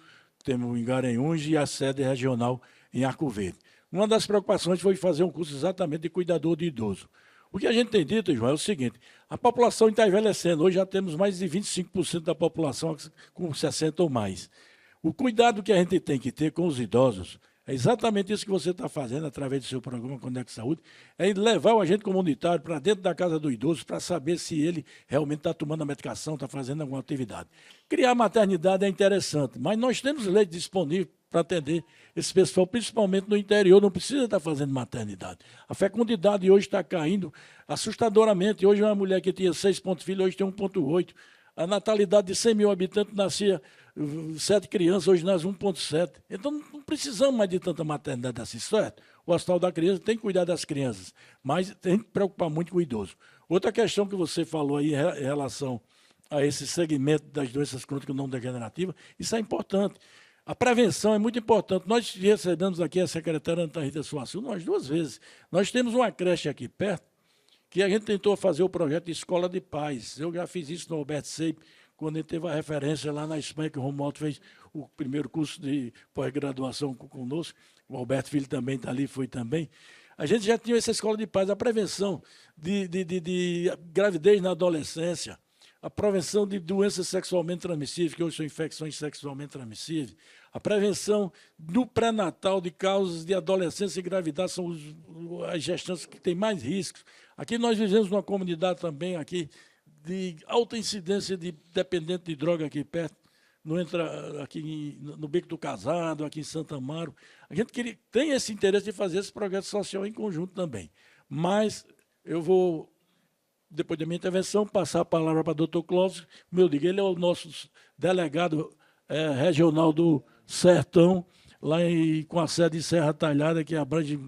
temos em Garanhuns e a sede regional em Arco Verde. Uma das preocupações foi fazer um curso exatamente de cuidador de idoso. O que a gente tem dito, João, é o seguinte, a população está envelhecendo, hoje já temos mais de 25% da população com 60 ou mais. O cuidado que a gente tem que ter com os idosos é exatamente isso que você está fazendo através do seu programa Conecta Saúde, é levar o agente comunitário para dentro da casa do idoso para saber se ele realmente está tomando a medicação, está fazendo alguma atividade. Criar maternidade é interessante, mas nós temos leite disponível para atender esse pessoal, principalmente no interior, não precisa estar fazendo maternidade. A fecundidade hoje está caindo assustadoramente. Hoje uma mulher que tinha 6 filhos, hoje tem 1,8. A natalidade de 100 mil habitantes nascia 7 crianças, hoje nasce 1,7. Então, não precisamos mais de tanta maternidade assim, certo? O Hospital da Criança tem que cuidar das crianças, mas tem que preocupar muito com o idoso. Outra questão que você falou aí em relação a esse segmento das doenças crônicas não degenerativas, isso é importante. A prevenção é muito importante. Nós recebemos aqui a secretária Ana Rita Suassuna, nós 2 vezes. Nós temos uma creche aqui perto, que a gente tentou fazer o projeto de Escola de Paz. Eu já fiz isso no Alberto Seip, quando ele teve a referência lá na Espanha, que o Romualdo fez o primeiro curso de pós-graduação conosco, o Alberto Filho também está ali, foi também. A gente já tinha essa Escola de Paz, a prevenção de gravidez na adolescência, a prevenção de doenças sexualmente transmissíveis, que hoje são infecções sexualmente transmissíveis, a prevenção do pré-natal de causas de adolescência e gravidez, são as gestantes que têm mais riscos. Aqui nós vivemos numa comunidade também aqui de alta incidência de dependente de droga aqui perto, não entra aqui no Beco do Casado, aqui em Santa Amaro. A gente tem esse interesse de fazer esse projeto social em conjunto também. Mas eu vou, depois da minha intervenção, passar a palavra para o doutor Clóvis. Como eu digo, ele é o nosso delegado regional do Sertão, lá com a sede em Serra Talhada, que abrange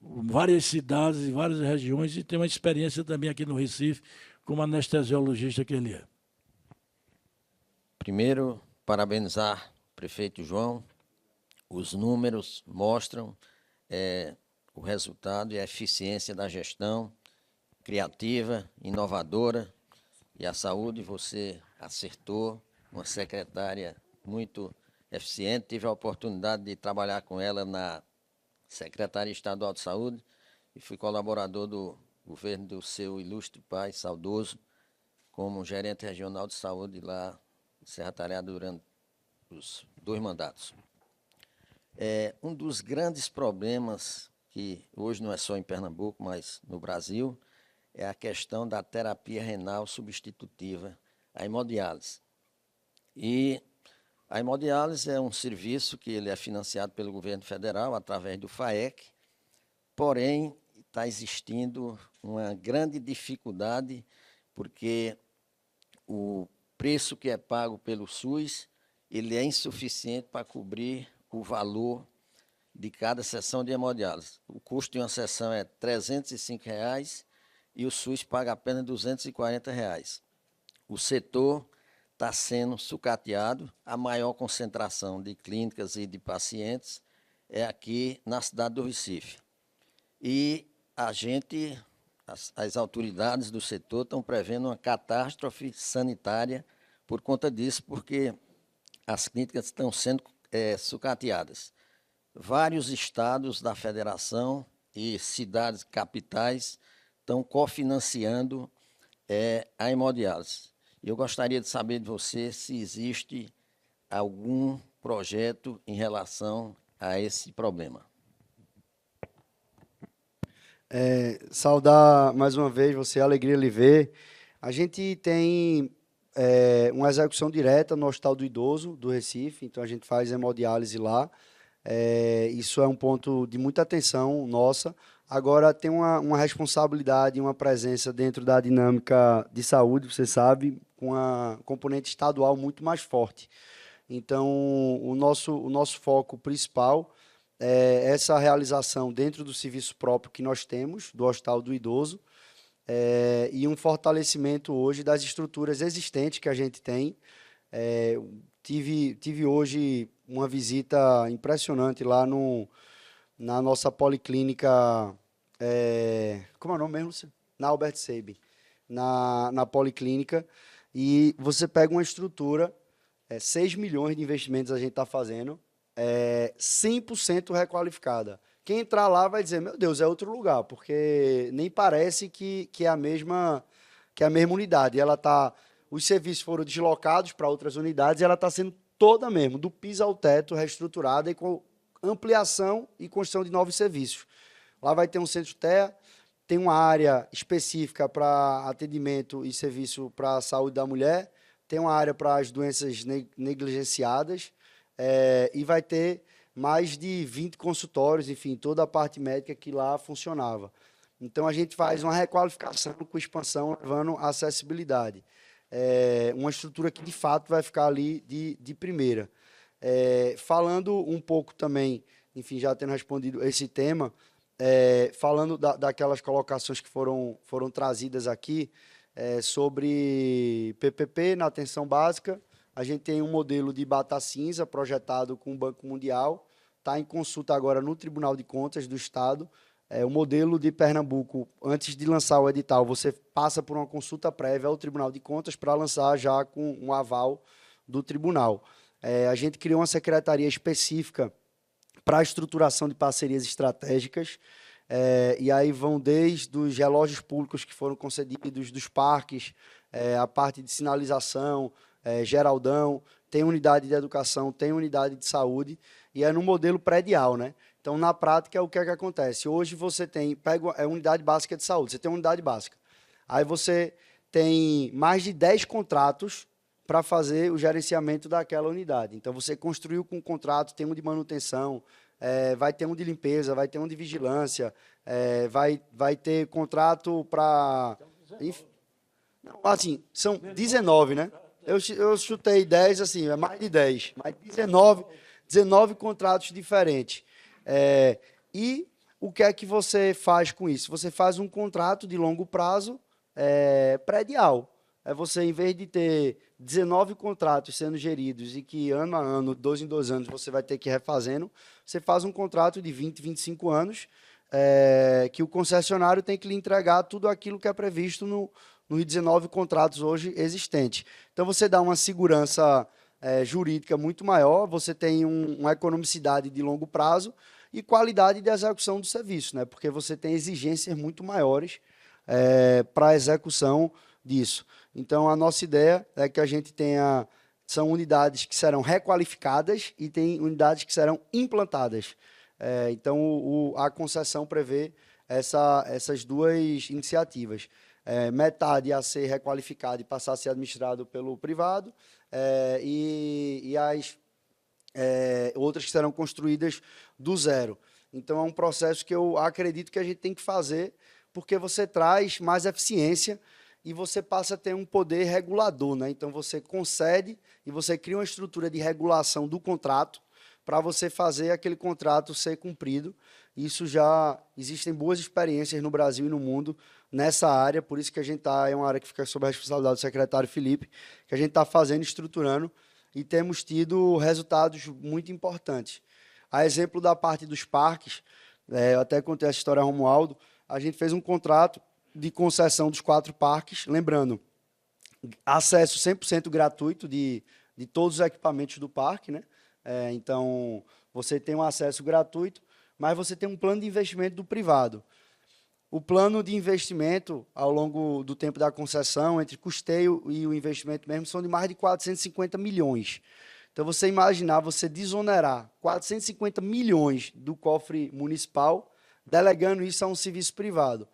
várias cidades e várias regiões, e tem uma experiência também aqui no Recife, como anestesiologista que ele é. Primeiro, parabenizar o prefeito João. Os números mostram o resultado e a eficiência da gestão criativa, inovadora, e a saúde você acertou, uma secretária muito eficiente. Tive a oportunidade de trabalhar com ela na Secretaria Estadual de Saúde e fui colaborador do governo do seu ilustre pai, saudoso, como gerente regional de saúde lá em Serra Talhada durante os 2 mandatos. Um dos grandes problemas que hoje não é só em Pernambuco, mas no Brasil, é a questão da terapia renal substitutiva, a hemodiálise. E a hemodiálise é um serviço que ele é financiado pelo governo federal através do FAEC, porém está existindo uma grande dificuldade porque o preço que é pago pelo SUS ele é insuficiente para cobrir o valor de cada sessão de hemodiálise. O custo de uma sessão é R$ 305 e o SUS paga apenas R$ 240. O setor está sendo sucateado, a maior concentração de clínicas e de pacientes é aqui na cidade do Recife. E as autoridades do setor estão prevendo uma catástrofe sanitária por conta disso, porque as clínicas estão sendo sucateadas. Vários estados da federação e cidades capitais estão cofinanciando a hemodiálise. Eu gostaria de saber de você se existe algum projeto em relação a esse problema. Saudar mais uma vez você, alegria lhe ver. A gente tem uma execução direta no Hospital do Idoso do Recife, então a gente faz hemodiálise lá. Isso é um ponto de muita atenção nossa. agora tem uma responsabilidade e uma presença dentro da dinâmica de saúde, você sabe, com a componente estadual muito mais forte. Então, o nosso foco principal é essa realização dentro do serviço próprio que nós temos, do Hospital do Idoso, e um fortalecimento hoje das estruturas existentes que a gente tem. Tive hoje uma visita impressionante lá na nossa policlínica, como é o nome mesmo? Na Albert Sabin, na policlínica, e você pega uma estrutura, 6 milhões de investimentos a gente está fazendo, 100% requalificada. Quem entrar lá vai dizer, meu Deus, é outro lugar, porque nem parece que é a mesma unidade. Os serviços foram deslocados para outras unidades e ela está sendo toda mesmo, do piso ao teto, reestruturada e com ampliação e construção de novos serviços. Lá vai ter um centro TEA, tem uma área específica para atendimento e serviço para a saúde da mulher, tem uma área para as doenças negligenciadas, e vai ter mais de 20 consultórios, enfim, toda a parte médica que lá funcionava. Então, a gente faz uma requalificação com expansão, levando a acessibilidade. Uma estrutura que, de fato, vai ficar ali de primeira. Falando um pouco também, enfim, já tendo respondido esse tema, falando daquelas colocações que foram trazidas aqui, sobre PPP na atenção básica, a gente tem um modelo de bata cinza projetado com o Banco Mundial, está em consulta agora no Tribunal de Contas do Estado. O modelo de Pernambuco, antes de lançar o edital, você passa por uma consulta prévia ao Tribunal de Contas para lançar já com um aval do tribunal. A gente criou uma secretaria específica para a estruturação de parcerias estratégicas, e aí vão desde os relógios públicos que foram concedidos, dos parques, a parte de sinalização, Geraldão, tem unidade de educação, tem unidade de saúde, e é no modelo predial, né? Então, na prática, o que é que acontece? Hoje você pega a unidade básica de saúde, você tem uma unidade básica. Aí você tem mais de 10 contratos para fazer o gerenciamento daquela unidade. Então, você construiu com um contrato, tem um de manutenção, vai ter um de limpeza, vai ter um de vigilância, vai ter contrato para... Assim, são 19, né? Eu chutei 10, assim, é mais de 10, mas 19 contratos diferentes. E o que é que você faz com isso? Você faz um contrato de longo prazo predial. Você, em vez de ter 19 contratos sendo geridos e que ano a ano, 2 em 2 anos, você vai ter que ir refazendo, você faz um contrato de 20, 25 anos, que o concessionário tem que lhe entregar tudo aquilo que é previsto nos 19 contratos hoje existentes. Então, você dá uma segurança jurídica muito maior, você tem uma economicidade de longo prazo e qualidade de execução do serviço, né? Porque você tem exigências muito maiores para a execução disso. Então, a nossa ideia é que a gente são unidades que serão requalificadas e tem unidades que serão implantadas. Então, a concessão prevê essas duas iniciativas. Metade a ser requalificado e passar a ser administrado pelo privado, e as outras que serão construídas do zero. Então, é um processo que eu acredito que a gente tem que fazer, porque você traz mais eficiência e você passa a ter um poder regulador, né? Então, você concede e você cria uma estrutura de regulação do contrato para você fazer aquele contrato ser cumprido. Isso já existem boas experiências no Brasil e no mundo nessa área, por isso que a gente é uma área que fica sob a responsabilidade do secretário Felipe, que a gente está fazendo, estruturando, e temos tido resultados muito importantes. A exemplo da parte dos parques, eu até contei essa história a Romualdo, a gente fez um contrato de concessão dos 4 parques, lembrando, acesso 100% gratuito de todos os equipamentos do parque, né? Então, você tem um acesso gratuito, mas você tem um plano de investimento do privado. O plano de investimento, ao longo do tempo da concessão, entre custeio e o investimento mesmo, são de mais de 450 milhões. Então, você imaginar, você desonerar 450 milhões do cofre municipal, delegando isso a um serviço privado.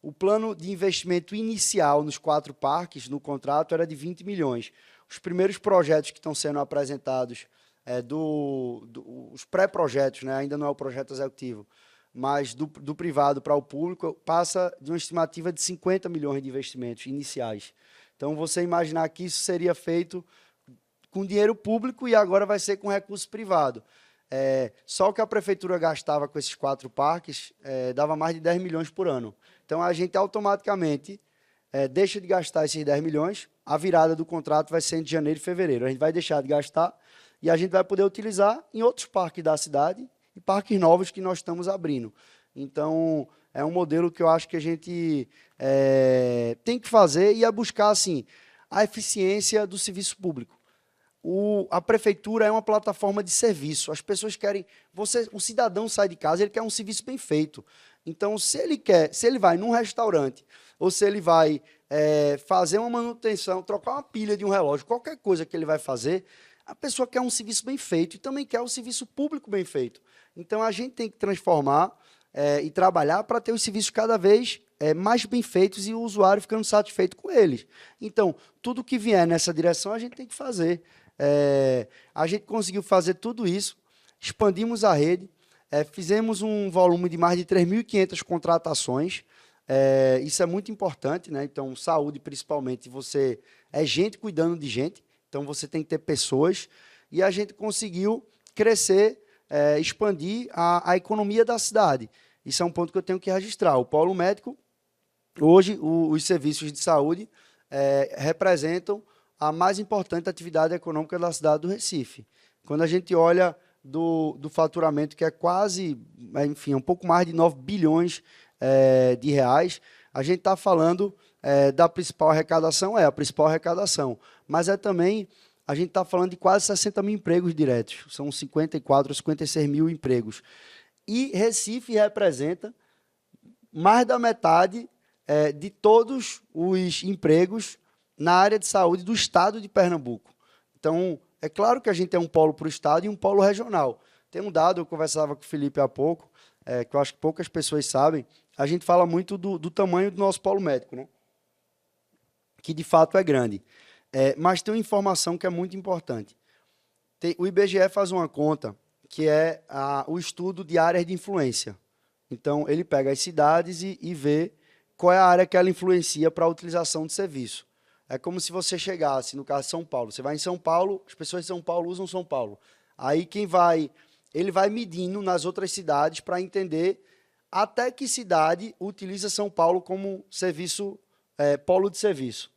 O plano de investimento inicial nos 4 parques, no contrato, era de 20 milhões. Os primeiros projetos que estão sendo apresentados, os pré-projetos, né, ainda não é o projeto executivo, mas do privado para o público passa de uma estimativa de 50 milhões de investimentos iniciais. Então, você imaginar que isso seria feito com dinheiro público e agora vai ser com recurso privado. Só o que a prefeitura gastava com esses 4 parques dava mais de 10 milhões por ano. Então, a gente automaticamente deixa de gastar esses 10 milhões, a virada do contrato vai ser entre janeiro e fevereiro. A gente vai deixar de gastar e a gente vai poder utilizar em outros parques da cidade e parques novos que nós estamos abrindo. Então, é um modelo que eu acho que a gente tem que fazer e é buscar assim, a eficiência do serviço público. A prefeitura é uma plataforma de serviço. As pessoas querem... um cidadão sai de casa, ele quer um serviço bem feito. Então, se ele vai num restaurante, ou se ele vai fazer uma manutenção, trocar uma pilha de um relógio, qualquer coisa que ele vai fazer, a pessoa quer um serviço bem feito e também quer um serviço público bem feito. Então, a gente tem que transformar e trabalhar para ter os serviços cada vez mais bem feitos e o usuário ficando satisfeito com eles. Então, tudo que vier nessa direção, a gente tem que fazer. A gente conseguiu fazer tudo isso, expandimos a rede, fizemos um volume de mais de 3.500 contratações. Isso é muito importante, né? Então, saúde, principalmente, você é gente cuidando de gente, então você tem que ter pessoas, e a gente conseguiu crescer, expandir a economia da cidade. Isso é um ponto que eu tenho que registrar. O polo médico, hoje, os serviços de saúde representam a mais importante atividade econômica da cidade do Recife. Quando a gente olha do faturamento, que é quase, enfim, um pouco mais de 9 bilhões de reais, a gente está falando da principal arrecadação, a principal arrecadação, mas também, a gente está falando de quase 60 mil empregos diretos, são 54 a 56 mil empregos. E Recife representa mais da metade de todos os empregos na área de saúde do estado de Pernambuco. Então, é claro que a gente tem um polo para o estado e um polo regional. Tem um dado, eu conversava com o Felipe há pouco, que eu acho que poucas pessoas sabem, a gente fala muito do tamanho do nosso polo médico, né? Que de fato é grande. Mas tem uma informação que é muito importante. O IBGE faz uma conta que é o estudo de áreas de influência. Então, ele pega as cidades e vê qual é a área que ela influencia para a utilização de serviço. É como se você chegasse, no caso de São Paulo, você vai em São Paulo, as pessoas de São Paulo usam São Paulo. Aí ele vai medindo nas outras cidades para entender até que cidade utiliza São Paulo como serviço, polo de serviço.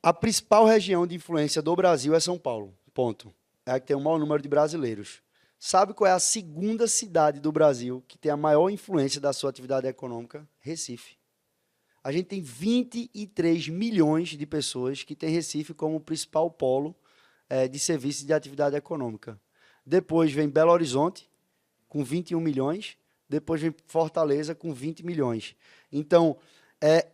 A principal região de influência do Brasil é São Paulo, ponto. É a que tem o maior número de brasileiros. Sabe qual é a segunda cidade do Brasil que tem a maior influência da sua atividade econômica? Recife. A gente tem 23 milhões de pessoas que têm Recife como principal polo de serviços de atividade econômica. Depois vem Belo Horizonte, com 21 milhões. Depois vem Fortaleza, com 20 milhões. Então,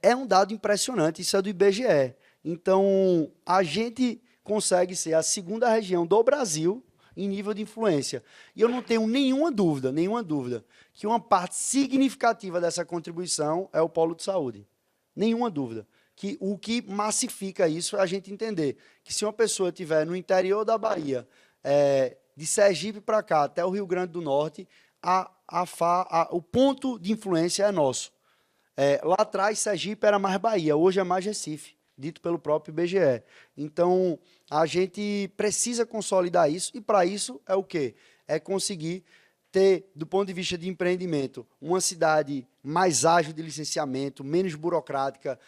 é um dado impressionante, isso é do IBGE. Então, a gente consegue ser a segunda região do Brasil em nível de influência. E eu não tenho nenhuma dúvida, que uma parte significativa dessa contribuição é o polo de saúde. Nenhuma dúvida. Que o que massifica isso é a gente entender que se uma pessoa estiver no interior da Bahia, de Sergipe para cá, até o Rio Grande do Norte, o ponto de influência é nosso. Lá atrás, Sergipe era mais Bahia, hoje é mais Recife, dito pelo próprio IBGE. Então, a gente precisa consolidar isso, e para isso é o quê? É conseguir ter, do ponto de vista de empreendimento, uma cidade mais ágil de licenciamento, menos burocrática,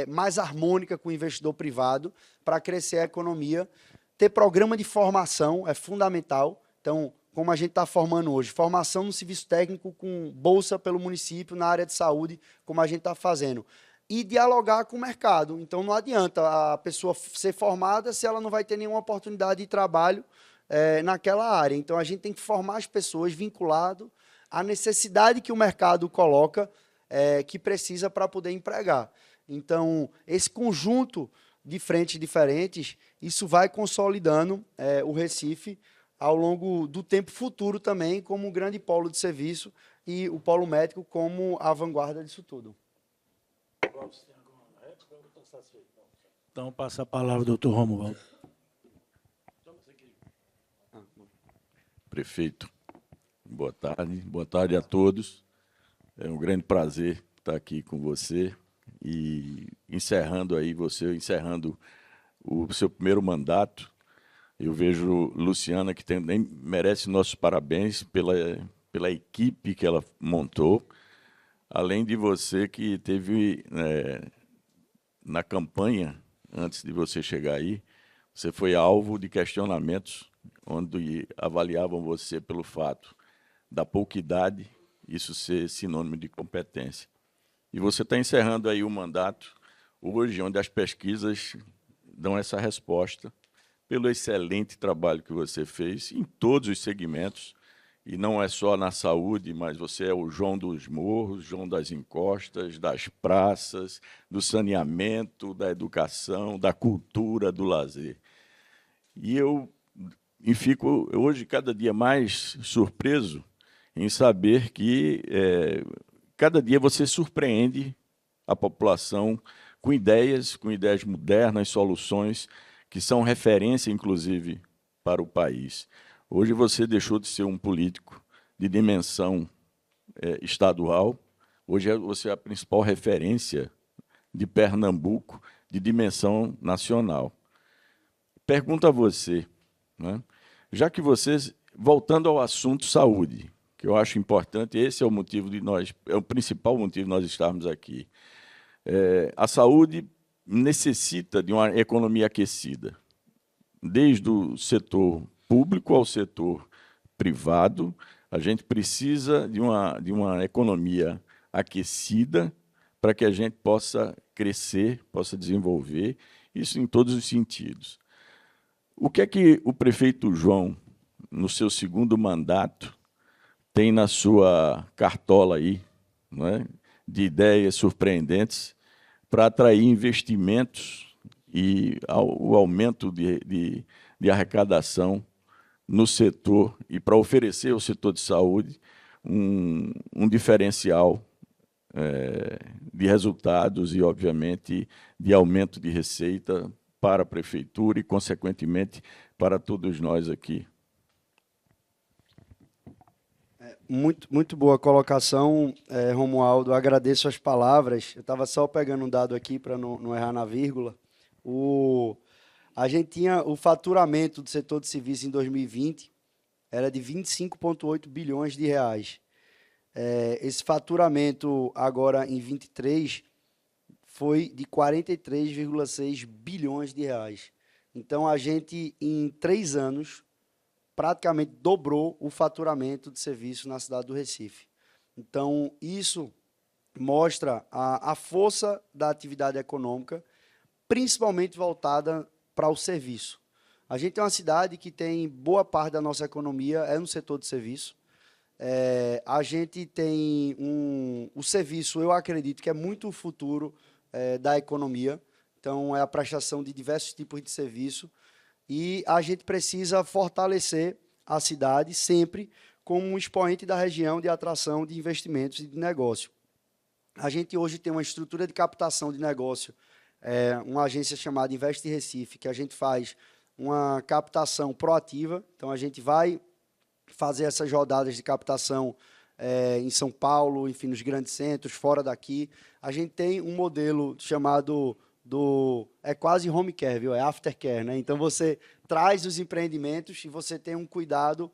mais harmônica com o investidor privado, para crescer a economia. Ter programa de formação é fundamental. Então, como a gente está formando hoje, formação no serviço técnico com bolsa pelo município na área de saúde, como a gente está fazendo. E dialogar com o mercado. Então, não adianta a pessoa ser formada se ela não vai ter nenhuma oportunidade de trabalho naquela área. Então, a gente tem que formar as pessoas vinculado à necessidade que o mercado coloca, que precisa para poder empregar. Então, esse conjunto de frentes diferentes, isso vai consolidando o Recife ao longo do tempo futuro também, como um grande polo de serviço, e o polo médico como a vanguarda disso tudo. Então, passa a palavra ao doutor Romualdo. Prefeito, Boa tarde a todos. É um grande prazer estar aqui com você e encerrando o seu primeiro mandato. Eu vejo Luciana, que também merece nossos parabéns pela equipe que ela montou, além de você que teve, na campanha, antes de você chegar aí, você foi alvo de questionamentos, onde avaliavam você pelo fato da pouca idade, isso ser sinônimo de competência. E você está encerrando aí o mandato hoje, onde as pesquisas dão essa resposta, pelo excelente trabalho que você fez em todos os segmentos, e não é só na saúde, mas você é o João dos morros, João das encostas, das praças, do saneamento, da educação, da cultura, do lazer. E fico hoje cada dia mais surpreso em saber que cada dia você surpreende a população com ideias modernas, soluções que são referência, inclusive, para o país. Hoje você deixou de ser um político de dimensão estadual, hoje você é a principal referência de Pernambuco de dimensão nacional. Pergunto a você, né, já que vocês, voltando ao assunto saúde, que eu acho importante, esse é o motivo é o principal motivo de nós estarmos aqui. A saúde necessita de uma economia aquecida, desde o setor público ao setor privado. A gente precisa de uma economia aquecida para que a gente possa crescer, possa desenvolver, isso em todos os sentidos. O que é que o prefeito João, no seu segundo mandato, tem na sua cartola aí, não é, de ideias surpreendentes para atrair investimentos e o aumento de arrecadação no setor e para oferecer ao setor de saúde um diferencial de resultados e, obviamente, de aumento de receita para a prefeitura e, consequentemente, para todos nós aqui? Muito boa colocação, Romualdo. Agradeço as palavras. Eu estava só pegando um dado aqui para não errar na vírgula. A gente tinha o faturamento do setor de serviço em 2020 era de 25,8 bilhões de reais. Esse faturamento agora em 23 foi de 43,6 bilhões de reais. Então a gente em 3 anos praticamente dobrou o faturamento de serviço na cidade do Recife. Então, isso mostra a força da atividade econômica, principalmente voltada para o serviço. A gente é uma cidade que tem boa parte da nossa economia no setor de serviço. A gente tem o serviço, eu acredito, que é muito o futuro da economia. Então, é a prestação de diversos tipos de serviço. E a gente precisa fortalecer a cidade sempre como um expoente da região de atração de investimentos e de negócio. A gente hoje tem uma estrutura de captação de negócio, uma agência chamada Invest Recife, que a gente faz uma captação proativa. Então, a gente vai fazer essas rodadas de captação em São Paulo, enfim, nos grandes centros, fora daqui. A gente tem um modelo chamado é quase home care, viu? É aftercare, né? Então você traz os empreendimentos e você tem um cuidado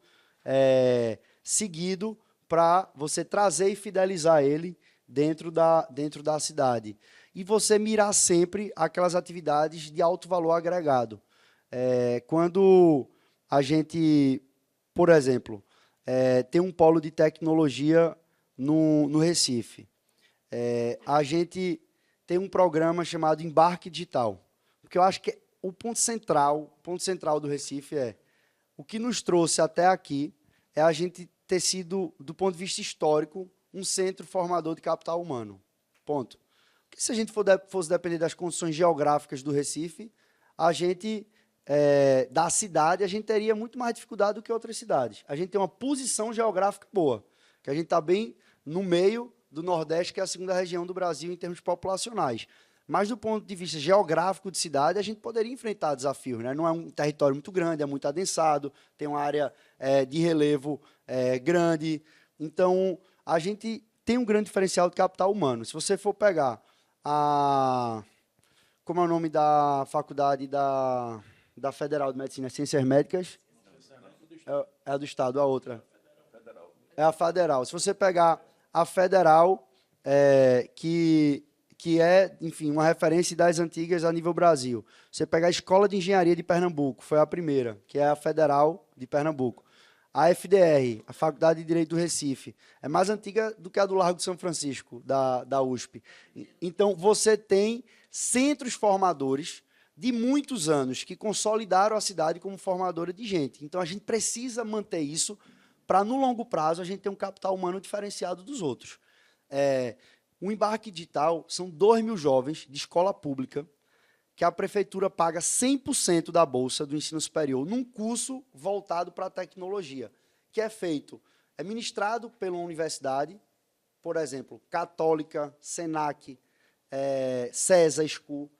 seguido para você trazer e fidelizar ele dentro da cidade. E você mirar sempre aquelas atividades de alto valor agregado. Quando a gente, por exemplo, tem um polo de tecnologia no Recife, a gente tem um programa chamado Embarque Digital, porque eu acho que o ponto central do Recife o que nos trouxe até aqui a gente ter sido, do ponto de vista histórico, um centro formador de capital humano. Ponto. Porque se a gente fosse depender das condições geográficas do Recife, a gente, da cidade, a gente teria muito mais dificuldade do que outras cidades. A gente tem uma posição geográfica boa, que a gente está bem no meio do Nordeste, que é a segunda região do Brasil em termos populacionais. Mas, do ponto de vista geográfico de cidade, a gente poderia enfrentar desafios, né? Não é um território muito grande, é muito adensado, tem uma área de relevo grande. Então, a gente tem um grande diferencial de capital humano. Se você for pegar como é o nome da faculdade da Federal de Medicina? Ciências Médicas? É a do Estado, a outra. É a Federal. Se você pegar a Federal, que é, enfim, uma referência das antigas a nível Brasil. Você pega a Escola de Engenharia de Pernambuco, foi a primeira, que é a Federal de Pernambuco. A FDR, a Faculdade de Direito do Recife, é mais antiga do que a do Largo de São Francisco, da USP. Então, você tem centros formadores de muitos anos que consolidaram a cidade como formadora de gente. Então, a gente precisa manter isso para, no longo prazo, a gente ter um capital humano diferenciado dos outros. O Embarque Digital são 2.000 jovens de escola pública que a prefeitura paga 100% da bolsa do ensino superior num curso voltado para a tecnologia, que é ministrado pela universidade, por exemplo, Católica, Senac, CESA, SCU.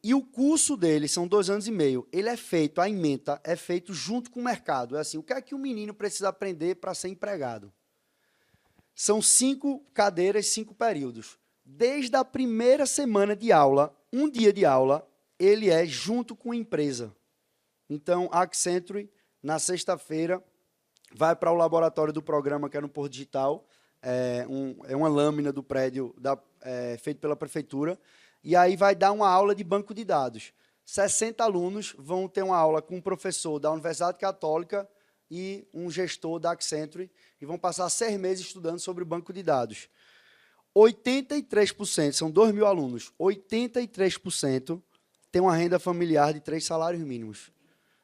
E o curso dele, são 2 anos e meio, ele é feito, a ementa é feito junto com o mercado. É assim, o que é que o menino precisa aprender para ser empregado? São 5 cadeiras, 5 períodos. Desde a primeira semana de aula, um dia de aula, ele é junto com a empresa. Então, a Accenture, na sexta-feira, vai para o laboratório do programa, que é no Porto Digital, é uma lâmina do prédio feito pela prefeitura, e aí vai dar uma aula de banco de dados. 60 alunos vão ter uma aula com um professor da Universidade Católica e um gestor da Accenture, e vão passar 6 meses estudando sobre o banco de dados. 83%, são 2.000 alunos, 83% tem uma renda familiar de 3 salários mínimos.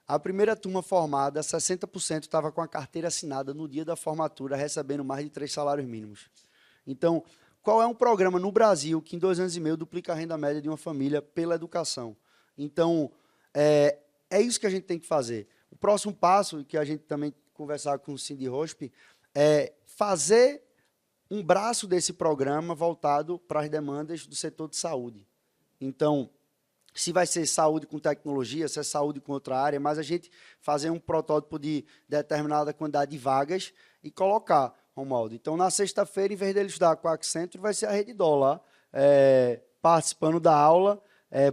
A primeira turma formada, 60% estava com a carteira assinada no dia da formatura, recebendo mais de 3 salários mínimos. Então, qual é um programa no Brasil que em 2 anos e meio duplica a renda média de uma família pela educação? Então, é isso que a gente tem que fazer. O próximo passo, que a gente também conversar com o Cindy Rosp, é fazer um braço desse programa voltado para as demandas do setor de saúde. Então, se vai ser saúde com tecnologia, se é saúde com outra área, mas a gente fazer um protótipo de determinada quantidade de vagas e colocar, Romualdo. Então, na sexta-feira, em vez dele estudar com a Accenture, vai ser a Redditor lá, participando da aula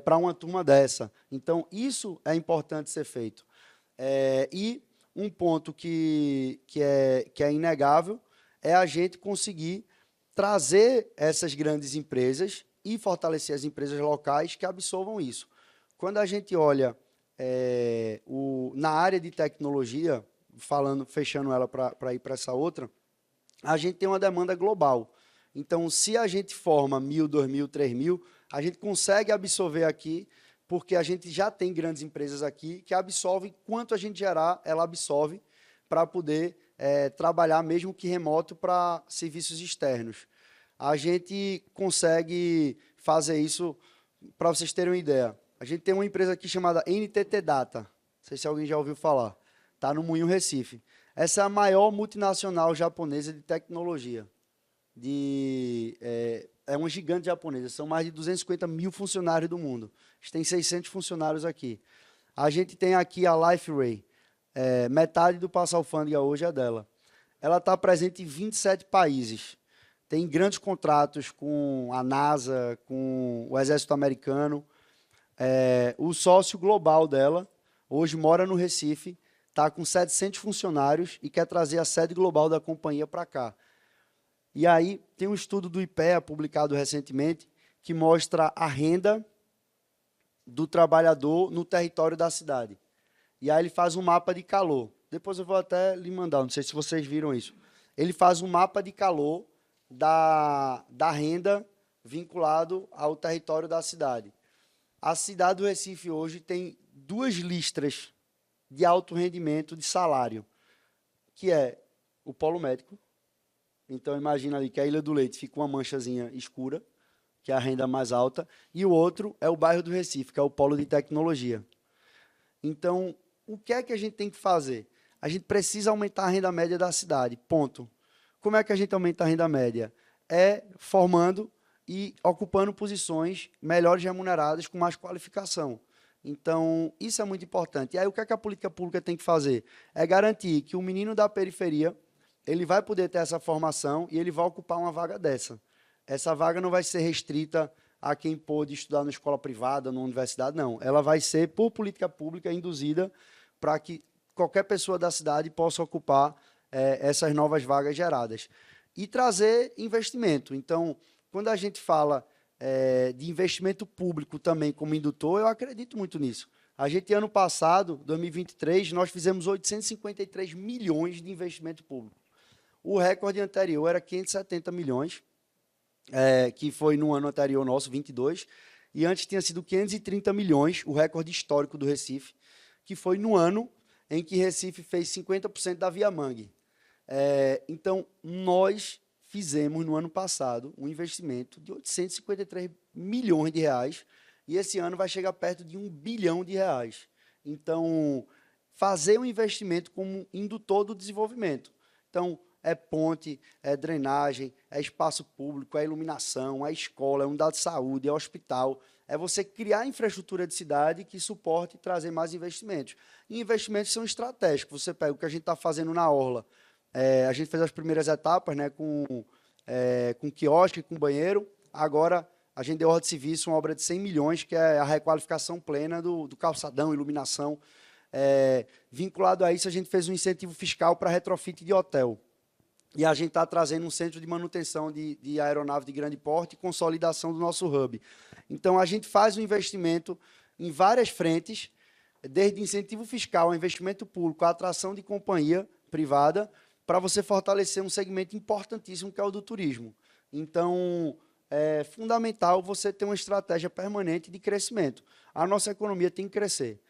para uma turma dessa. Então, isso é importante ser feito. E um ponto que é inegável é a gente conseguir trazer essas grandes empresas e fortalecer as empresas locais que absorvam isso. Quando a gente olha na área de tecnologia, fechando ela para ir para essa outra, a gente tem uma demanda global. Então, se a gente forma 1.000, 2.000, 3.000, a gente consegue absorver aqui, porque a gente já tem grandes empresas aqui que absorvem quanto a gente gerar, ela absorve para poder trabalhar, mesmo que remoto, para serviços externos. A gente consegue fazer isso, para vocês terem uma ideia. A gente tem uma empresa aqui chamada NTT Data, não sei se alguém já ouviu falar, está no Moinho Recife. Essa é a maior multinacional japonesa de tecnologia. É uma gigante japonesa, são mais de 250.000 funcionários do mundo. A gente tem 600 funcionários aqui. A gente tem aqui a LifeRay, metade do passo alfândega hoje é dela. Ela está presente em 27 países. Tem grandes contratos com a NASA, com o Exército Americano. O sócio global dela, hoje mora no Recife, está com 700 funcionários e quer trazer a sede global da companhia para cá. E aí tem um estudo do IPEA, publicado recentemente, que mostra a renda do trabalhador no território da cidade. E aí ele faz um mapa de calor. Depois eu vou até lhe mandar, não sei se vocês viram isso. Ele faz um mapa de calor da renda vinculado ao território da cidade. A cidade do Recife hoje tem 2 listras de alto rendimento de salário, que é o polo médico. Então, imagina ali que a Ilha do Leite fica uma manchazinha escura, que é a renda mais alta, e o outro é o bairro do Recife, que é o polo de tecnologia. Então, o que é que a gente tem que fazer? A gente precisa aumentar a renda média da cidade, ponto. Como é que a gente aumenta a renda média? Formando e ocupando posições melhores remuneradas, com mais qualificação. Então, isso é muito importante. E aí, o que é que a política pública tem que fazer? É garantir que o menino da periferia ele vai poder ter essa formação e ele vai ocupar uma vaga dessa. Essa vaga não vai ser restrita a quem pôde estudar na escola privada, na universidade, não. Ela vai ser, por política pública, induzida para que qualquer pessoa da cidade possa ocupar essas novas vagas geradas. E trazer investimento. Então, quando a gente fala de investimento público também como indutor, eu acredito muito nisso. A gente, ano passado, 2023, nós fizemos 853 milhões de investimento público. O recorde anterior era 570 milhões, que foi no ano anterior nosso, 22, e antes tinha sido 530 milhões, o recorde histórico do Recife, que foi no ano em que Recife fez 50% da Via Mangue. Então, nós fizemos, no ano passado, um investimento de 853 milhões de reais, e esse ano vai chegar perto de 1 bilhão de reais. Então, fazer um investimento como indutor do desenvolvimento. Então, é ponte, é drenagem, é espaço público, é iluminação, é escola, é unidade de saúde, é hospital. É você criar infraestrutura de cidade que suporte e trazer mais investimentos. E investimentos são estratégicos. Você pega o que a gente está fazendo na Orla. A gente fez as primeiras etapas, né, com quiosque, com banheiro. Agora, a gente deu ordem de serviço, uma obra de 100 milhões, que é a requalificação plena do calçadão, iluminação. Vinculado a isso, a gente fez um incentivo fiscal para retrofit de hotel. E a gente está trazendo um centro de manutenção de aeronave de grande porte e consolidação do nosso hub. Então, a gente faz um investimento em várias frentes, desde incentivo fiscal, investimento público, a atração de companhia privada, para você fortalecer um segmento importantíssimo, que é o do turismo. Então, é fundamental você ter uma estratégia permanente de crescimento. A nossa economia tem que crescer.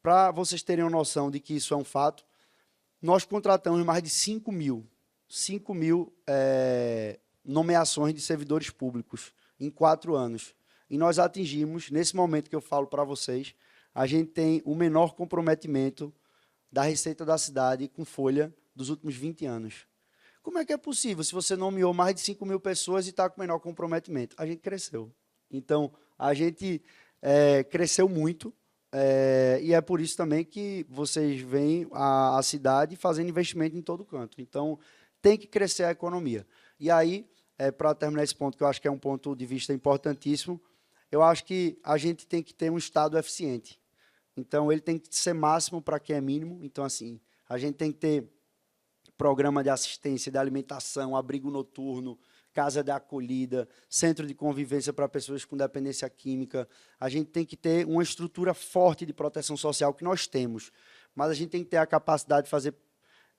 Para vocês terem uma noção de que isso é um fato, nós contratamos mais de 5 mil nomeações de servidores públicos em 4 anos. E nós atingimos, nesse momento que eu falo para vocês, a gente tem o menor comprometimento da receita da cidade com folha dos últimos 20 anos. Como é que é possível se você nomeou mais de 5 mil pessoas e está com menor comprometimento? A gente cresceu. Então, a gente cresceu muito, e é por isso também que vocês veem a cidade fazendo investimento em todo canto. Então, tem que crescer a economia. E aí, para terminar esse ponto, que eu acho que é um ponto de vista importantíssimo, eu acho que a gente tem que ter um Estado eficiente. Então, ele tem que ser máximo para quem é mínimo. Então, assim, a gente tem que ter programa de assistência, de alimentação, abrigo noturno, casa de acolhida, centro de convivência para pessoas com dependência química. A gente tem que ter uma estrutura forte de proteção social, que nós temos. Mas a gente tem que ter a capacidade de fazer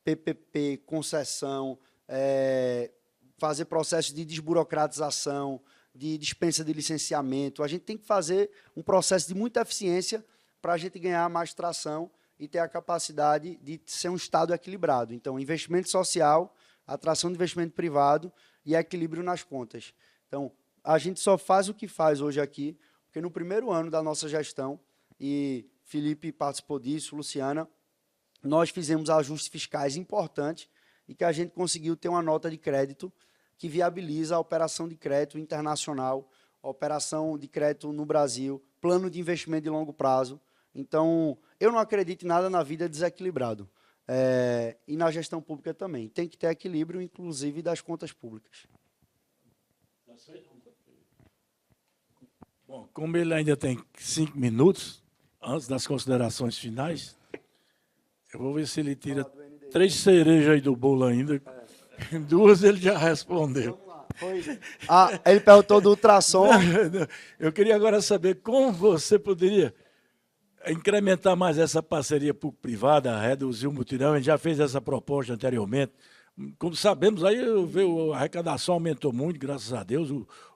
PPP, concessão, fazer processos de desburocratização, de dispensa de licenciamento. A gente tem que fazer um processo de muita eficiência para a gente ganhar mais tração e ter a capacidade de ser um Estado equilibrado. Então, investimento social, atração de investimento privado e equilíbrio nas contas. Então, a gente só faz o que faz hoje aqui, porque no primeiro ano da nossa gestão, e Felipe participou disso, Luciana, nós fizemos ajustes fiscais importantes e que a gente conseguiu ter uma nota de crédito que viabiliza a operação de crédito internacional, a operação de crédito no Brasil, plano de investimento de longo prazo. Então, eu não acredito em nada na vida desequilibrado. E na gestão pública também. Tem que ter equilíbrio, inclusive, das contas públicas. Bom, como ele ainda tem 5 minutos, antes das considerações finais, eu vou ver se ele tira 3 cerejas aí do bolo ainda. 2 ele já respondeu. Ele perguntou do ultrassom. Eu queria agora saber como você poderia incrementar mais essa parceria público-privada, reduzir o mutirão. A gente já fez essa proposta anteriormente. Como sabemos, aí a arrecadação aumentou muito, graças a Deus,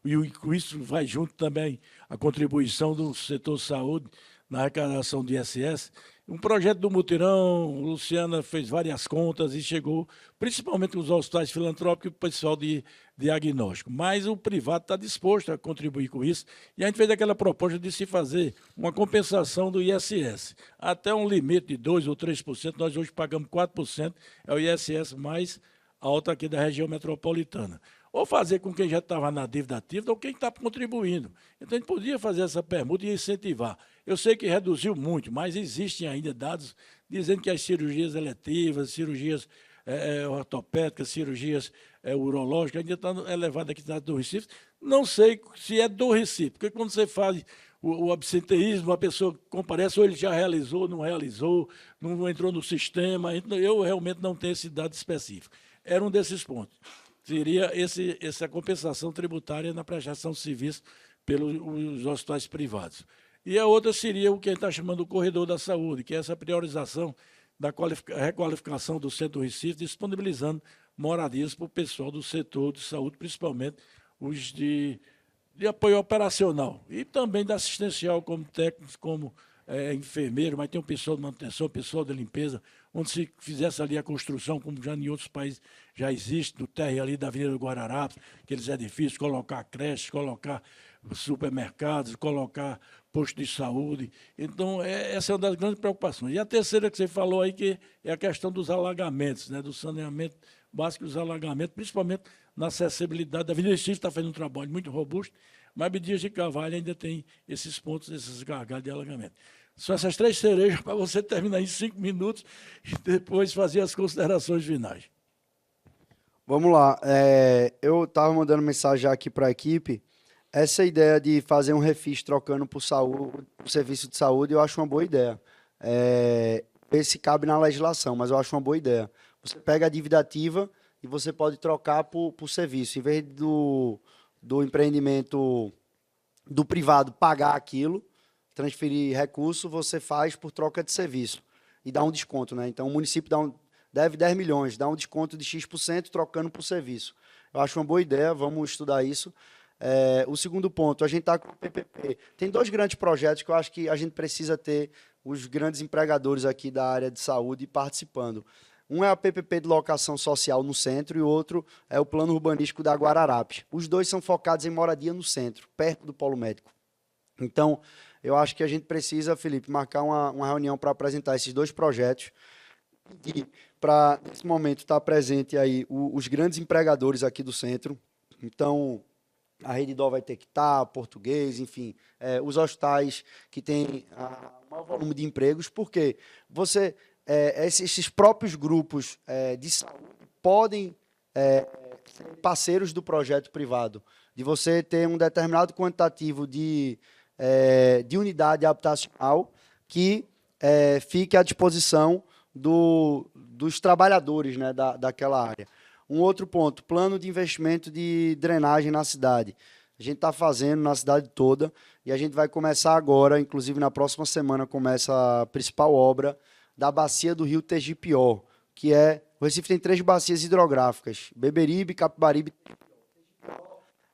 e com isso vai junto também a contribuição do setor saúde na arrecadação do ISS. Um projeto do mutirão, Luciana fez várias contas e chegou, principalmente nos hospitais filantrópicos e o pessoal de diagnóstico. Mas o privado está disposto a contribuir com isso. E a gente fez aquela proposta de se fazer uma compensação do ISS. Até um limite de 2% ou 3%, nós hoje pagamos 4%, é o ISS mais alto aqui da região metropolitana. ou fazer com quem já estava na dívida ativa ou quem está contribuindo. Então, a gente podia fazer essa permuta e incentivar. Eu sei que reduziu muito, mas existem ainda dados dizendo que as cirurgias eletivas, cirurgias ortopédicas, cirurgias urológicas, ainda estão elevadas aqui na cidade do Recife. Não sei se é do Recife, porque quando você faz o absenteísmo, a pessoa comparece, ou ele já realizou, não entrou no sistema. Então, eu realmente não tenho esse dado específico. Era um desses pontos. Seria essa compensação tributária na prestação de serviço pelos hospitais privados. E a outra seria o que a gente está chamando o corredor da saúde, que é essa priorização da requalificação do centro do Recife, disponibilizando moradias para o pessoal do setor de saúde, principalmente os de apoio operacional e também da assistencial, como técnicos, como enfermeiro, mas tem um pessoal de manutenção, pessoal de limpeza, onde se fizesse ali a construção, como já em outros países já existe, do térreo ali da Avenida do Guararapes, aqueles edifícios, colocar creches, colocar supermercados, colocar posto de saúde. Então, essa é uma das grandes preocupações. E a terceira que você falou aí, que é a questão dos alagamentos, né, do saneamento básico dos alagamentos, principalmente na acessibilidade. A Avenida Recife está fazendo um trabalho muito robusto, mas Abdias de Carvalho ainda tem esses pontos, esses gargalos de alagamento. São essas 3 cerejas para você terminar em 5 minutos e depois fazer as considerações finais. Vamos lá. Eu estava mandando mensagem já aqui para a equipe. Essa ideia de fazer um refis trocando por serviço de saúde, eu acho uma boa ideia. Esse cabe na legislação, mas eu acho uma boa ideia. Você pega a dívida ativa e você pode trocar por serviço. Em vez do empreendimento do privado pagar aquilo, transferir recurso, você faz por troca de serviço e dá um desconto, né? Então, o município deve 10 milhões, dá um desconto de X% trocando por serviço. Eu acho uma boa ideia, vamos estudar isso. O segundo ponto, a gente está com o PPP. Tem 2 grandes projetos que eu acho que a gente precisa ter os grandes empregadores aqui da área de saúde participando. Um é a PPP de locação social no centro e o outro é o plano urbanístico da Guararapes. Os 2 são focados em moradia no centro, perto do polo médico. Então, eu acho que a gente precisa, Felipe, marcar uma reunião para apresentar esses 2 projetos e para, nesse momento, estar presente aí os grandes empregadores aqui do centro. Então, a Rede Dó vai ter que estar, Português, enfim, os hospitais que têm um maior volume de empregos, porque esses próprios grupos de saúde podem ser parceiros do projeto privado, de você ter um determinado quantitativo de unidade habitacional que fique à disposição dos trabalhadores, né, daquela área. Um outro ponto, plano de investimento de drenagem na cidade. A gente está fazendo na cidade toda e a gente vai começar agora, inclusive na próxima semana, começa a principal obra da bacia do rio Tegipió, que o Recife tem 3 bacias hidrográficas, Beberibe, Capibaribe.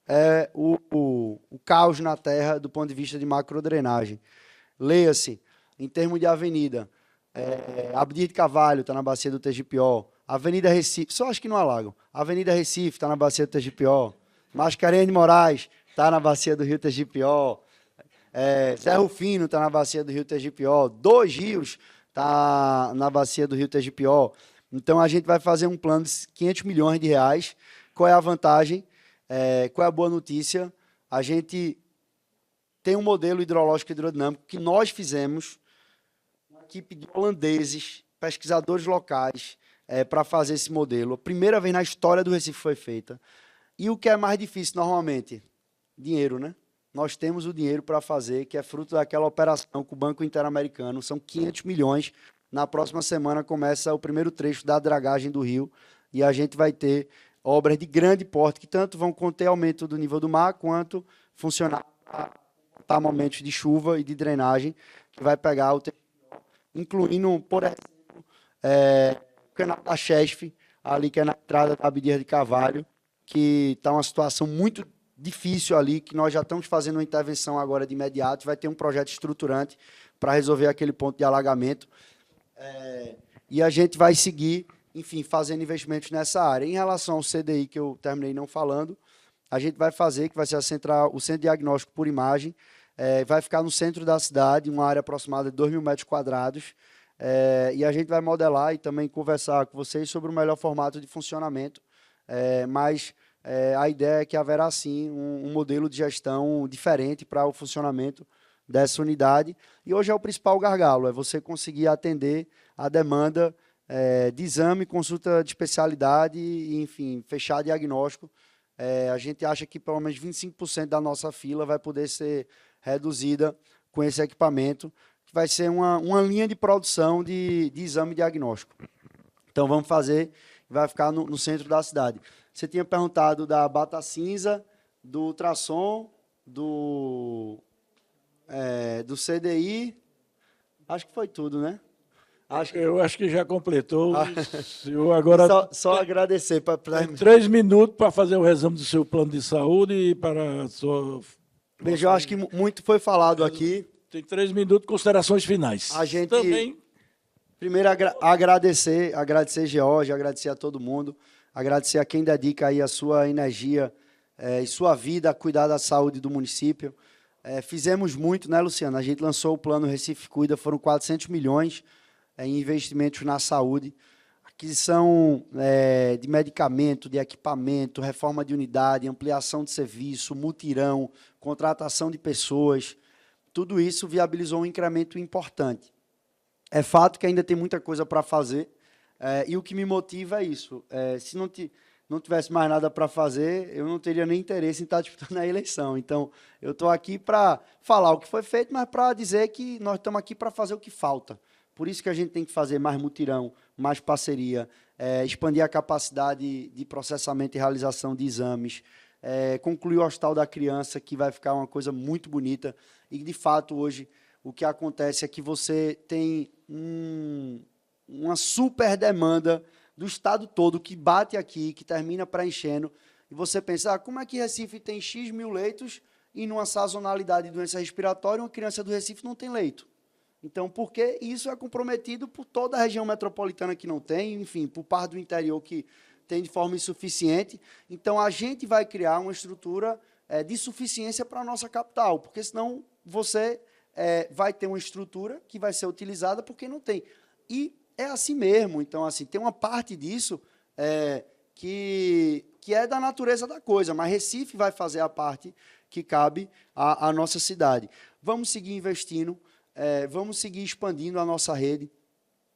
É o caos na terra do ponto de vista de macrodrenagem. Leia-se, em termos de avenida, Abdias de Carvalho está na bacia do Tegipió, Avenida Recife, só acho que não alagam. Avenida Recife está na bacia do Tegipió. Mascarenhas de Moraes está na bacia do rio Tegipió. Zé Rufino está na bacia do rio Tegipió. 2 Rios está na bacia do rio Tegipió. Então, a gente vai fazer um plano de 500 milhões de reais. Qual é a vantagem? Qual é a boa notícia? A gente tem um modelo hidrológico e hidrodinâmico que nós fizemos, uma equipe de holandeses, pesquisadores locais, para fazer esse modelo. A primeira vez na história do Recife foi feita. E o que é mais difícil normalmente? Dinheiro, né? Nós temos o dinheiro para fazer, que é fruto daquela operação com o Banco Interamericano. São 500 milhões. Na próxima semana começa o primeiro trecho da dragagem do rio e a gente vai ter obras de grande porte, que tanto vão conter aumento do nível do mar, quanto funcionar para momentos de chuva e de drenagem, que vai pegar o incluindo, por exemplo, o canal da Chesf, ali que é na entrada da Abdias de Carvalho, que está uma situação muito difícil ali, que nós já estamos fazendo uma intervenção agora de imediato, vai ter um projeto estruturante para resolver aquele ponto de alagamento, e a gente vai seguir, enfim, fazendo investimentos nessa área. Em relação ao CDI, que eu terminei não falando, a gente vai fazer, que vai ser o Centro de Diagnóstico por Imagem, vai ficar no centro da cidade, uma área aproximada de 2.000 metros quadrados, e a gente vai modelar e também conversar com vocês sobre o melhor formato de funcionamento, mas a ideia é que haverá, sim, um modelo de gestão diferente para o funcionamento dessa unidade. E hoje é o principal gargalo, é você conseguir atender a demanda de exame, consulta de especialidade e, enfim, fechar diagnóstico. A gente acha que pelo menos 25% da nossa fila vai poder ser reduzida com esse equipamento, que vai ser uma linha de produção de exame diagnóstico. Então, vamos fazer, vai ficar no centro da cidade. Você tinha perguntado da bata cinza, do ultrassom, do CDI, acho que foi tudo, né? Eu acho que já completou. Eu agora só agradecer. Tem 3 minutos para fazer o resumo do seu plano de saúde e para a sua... Veja, eu acho que muito foi falado aqui. Tem 3 minutos, considerações finais. A gente também... Primeiro, agradecer George, agradecer a todo mundo, agradecer a quem dedica aí a sua energia e sua vida a cuidar da saúde do município. Fizemos muito, né, Luciano? A gente lançou o plano Recife Cuida, foram 400 milhões em investimentos na saúde, aquisição de medicamento, de equipamento, reforma de unidade, ampliação de serviço, mutirão, contratação de pessoas. Tudo isso viabilizou um incremento importante. É fato que ainda tem muita coisa para fazer, e o que me motiva é isso. Se não tivesse mais nada para fazer, eu não teria nem interesse em estar disputando a eleição. Então, eu estou aqui para falar o que foi feito, mas para dizer que nós estamos aqui para fazer o que falta. Por isso que a gente tem que fazer mais mutirão, mais parceria, expandir a capacidade de processamento e realização de exames, concluir o Hospital da Criança, que vai ficar uma coisa muito bonita. E, de fato, hoje, o que acontece é que você tem uma super demanda do estado todo, que bate aqui, que termina preenchendo, e você pensa, como é que Recife tem X mil leitos e numa sazonalidade de doença respiratória uma criança do Recife não tem leito? Então, por que isso é comprometido por toda a região metropolitana que não tem, enfim, por parte do interior que tem de forma insuficiente? Então, a gente vai criar uma estrutura de suficiência para a nossa capital, porque senão você vai ter uma estrutura que vai ser utilizada porque não tem. E é assim mesmo. Então, assim, tem uma parte disso que é da natureza da coisa, mas Recife vai fazer a parte que cabe à nossa cidade. Vamos seguir investindo, vamos seguir expandindo a nossa rede,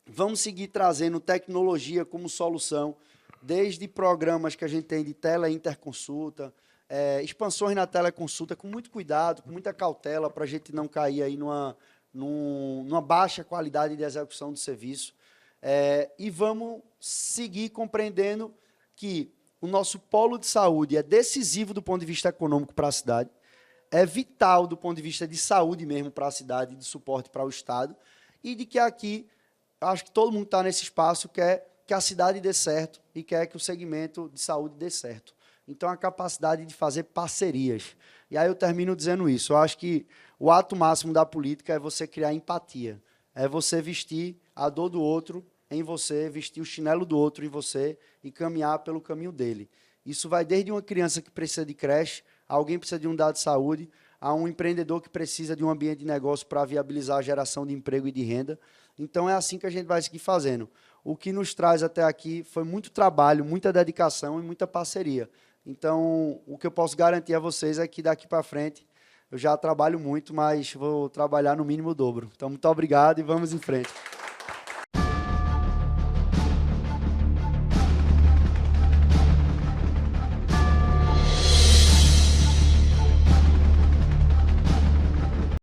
vamos seguir trazendo tecnologia como solução, desde programas que a gente tem de tele-interconsulta, expansões na teleconsulta, com muito cuidado, com muita cautela, para a gente não cair aí numa baixa qualidade de execução do serviço. E vamos seguir compreendendo que o nosso polo de saúde é decisivo do ponto de vista econômico para a cidade, é vital do ponto de vista de saúde mesmo para a cidade, de suporte para o Estado, e de que aqui, acho que todo mundo está nesse espaço, quer que a cidade dê certo e quer que o segmento de saúde dê certo. Então, a capacidade de fazer parcerias. E aí eu termino dizendo isso. Eu acho que o ato máximo da política é você criar empatia. É você vestir a dor do outro em você, vestir o chinelo do outro em você e caminhar pelo caminho dele. Isso vai desde uma criança que precisa de creche, a alguém que precisa de um dado de saúde, a um empreendedor que precisa de um ambiente de negócio para viabilizar a geração de emprego e de renda. Então, é assim que a gente vai seguir fazendo. O que nos traz até aqui foi muito trabalho, muita dedicação e muita parceria. Então, o que eu posso garantir a vocês é que daqui para frente eu já trabalho muito, mas vou trabalhar no mínimo o dobro. Então, muito obrigado e vamos em frente.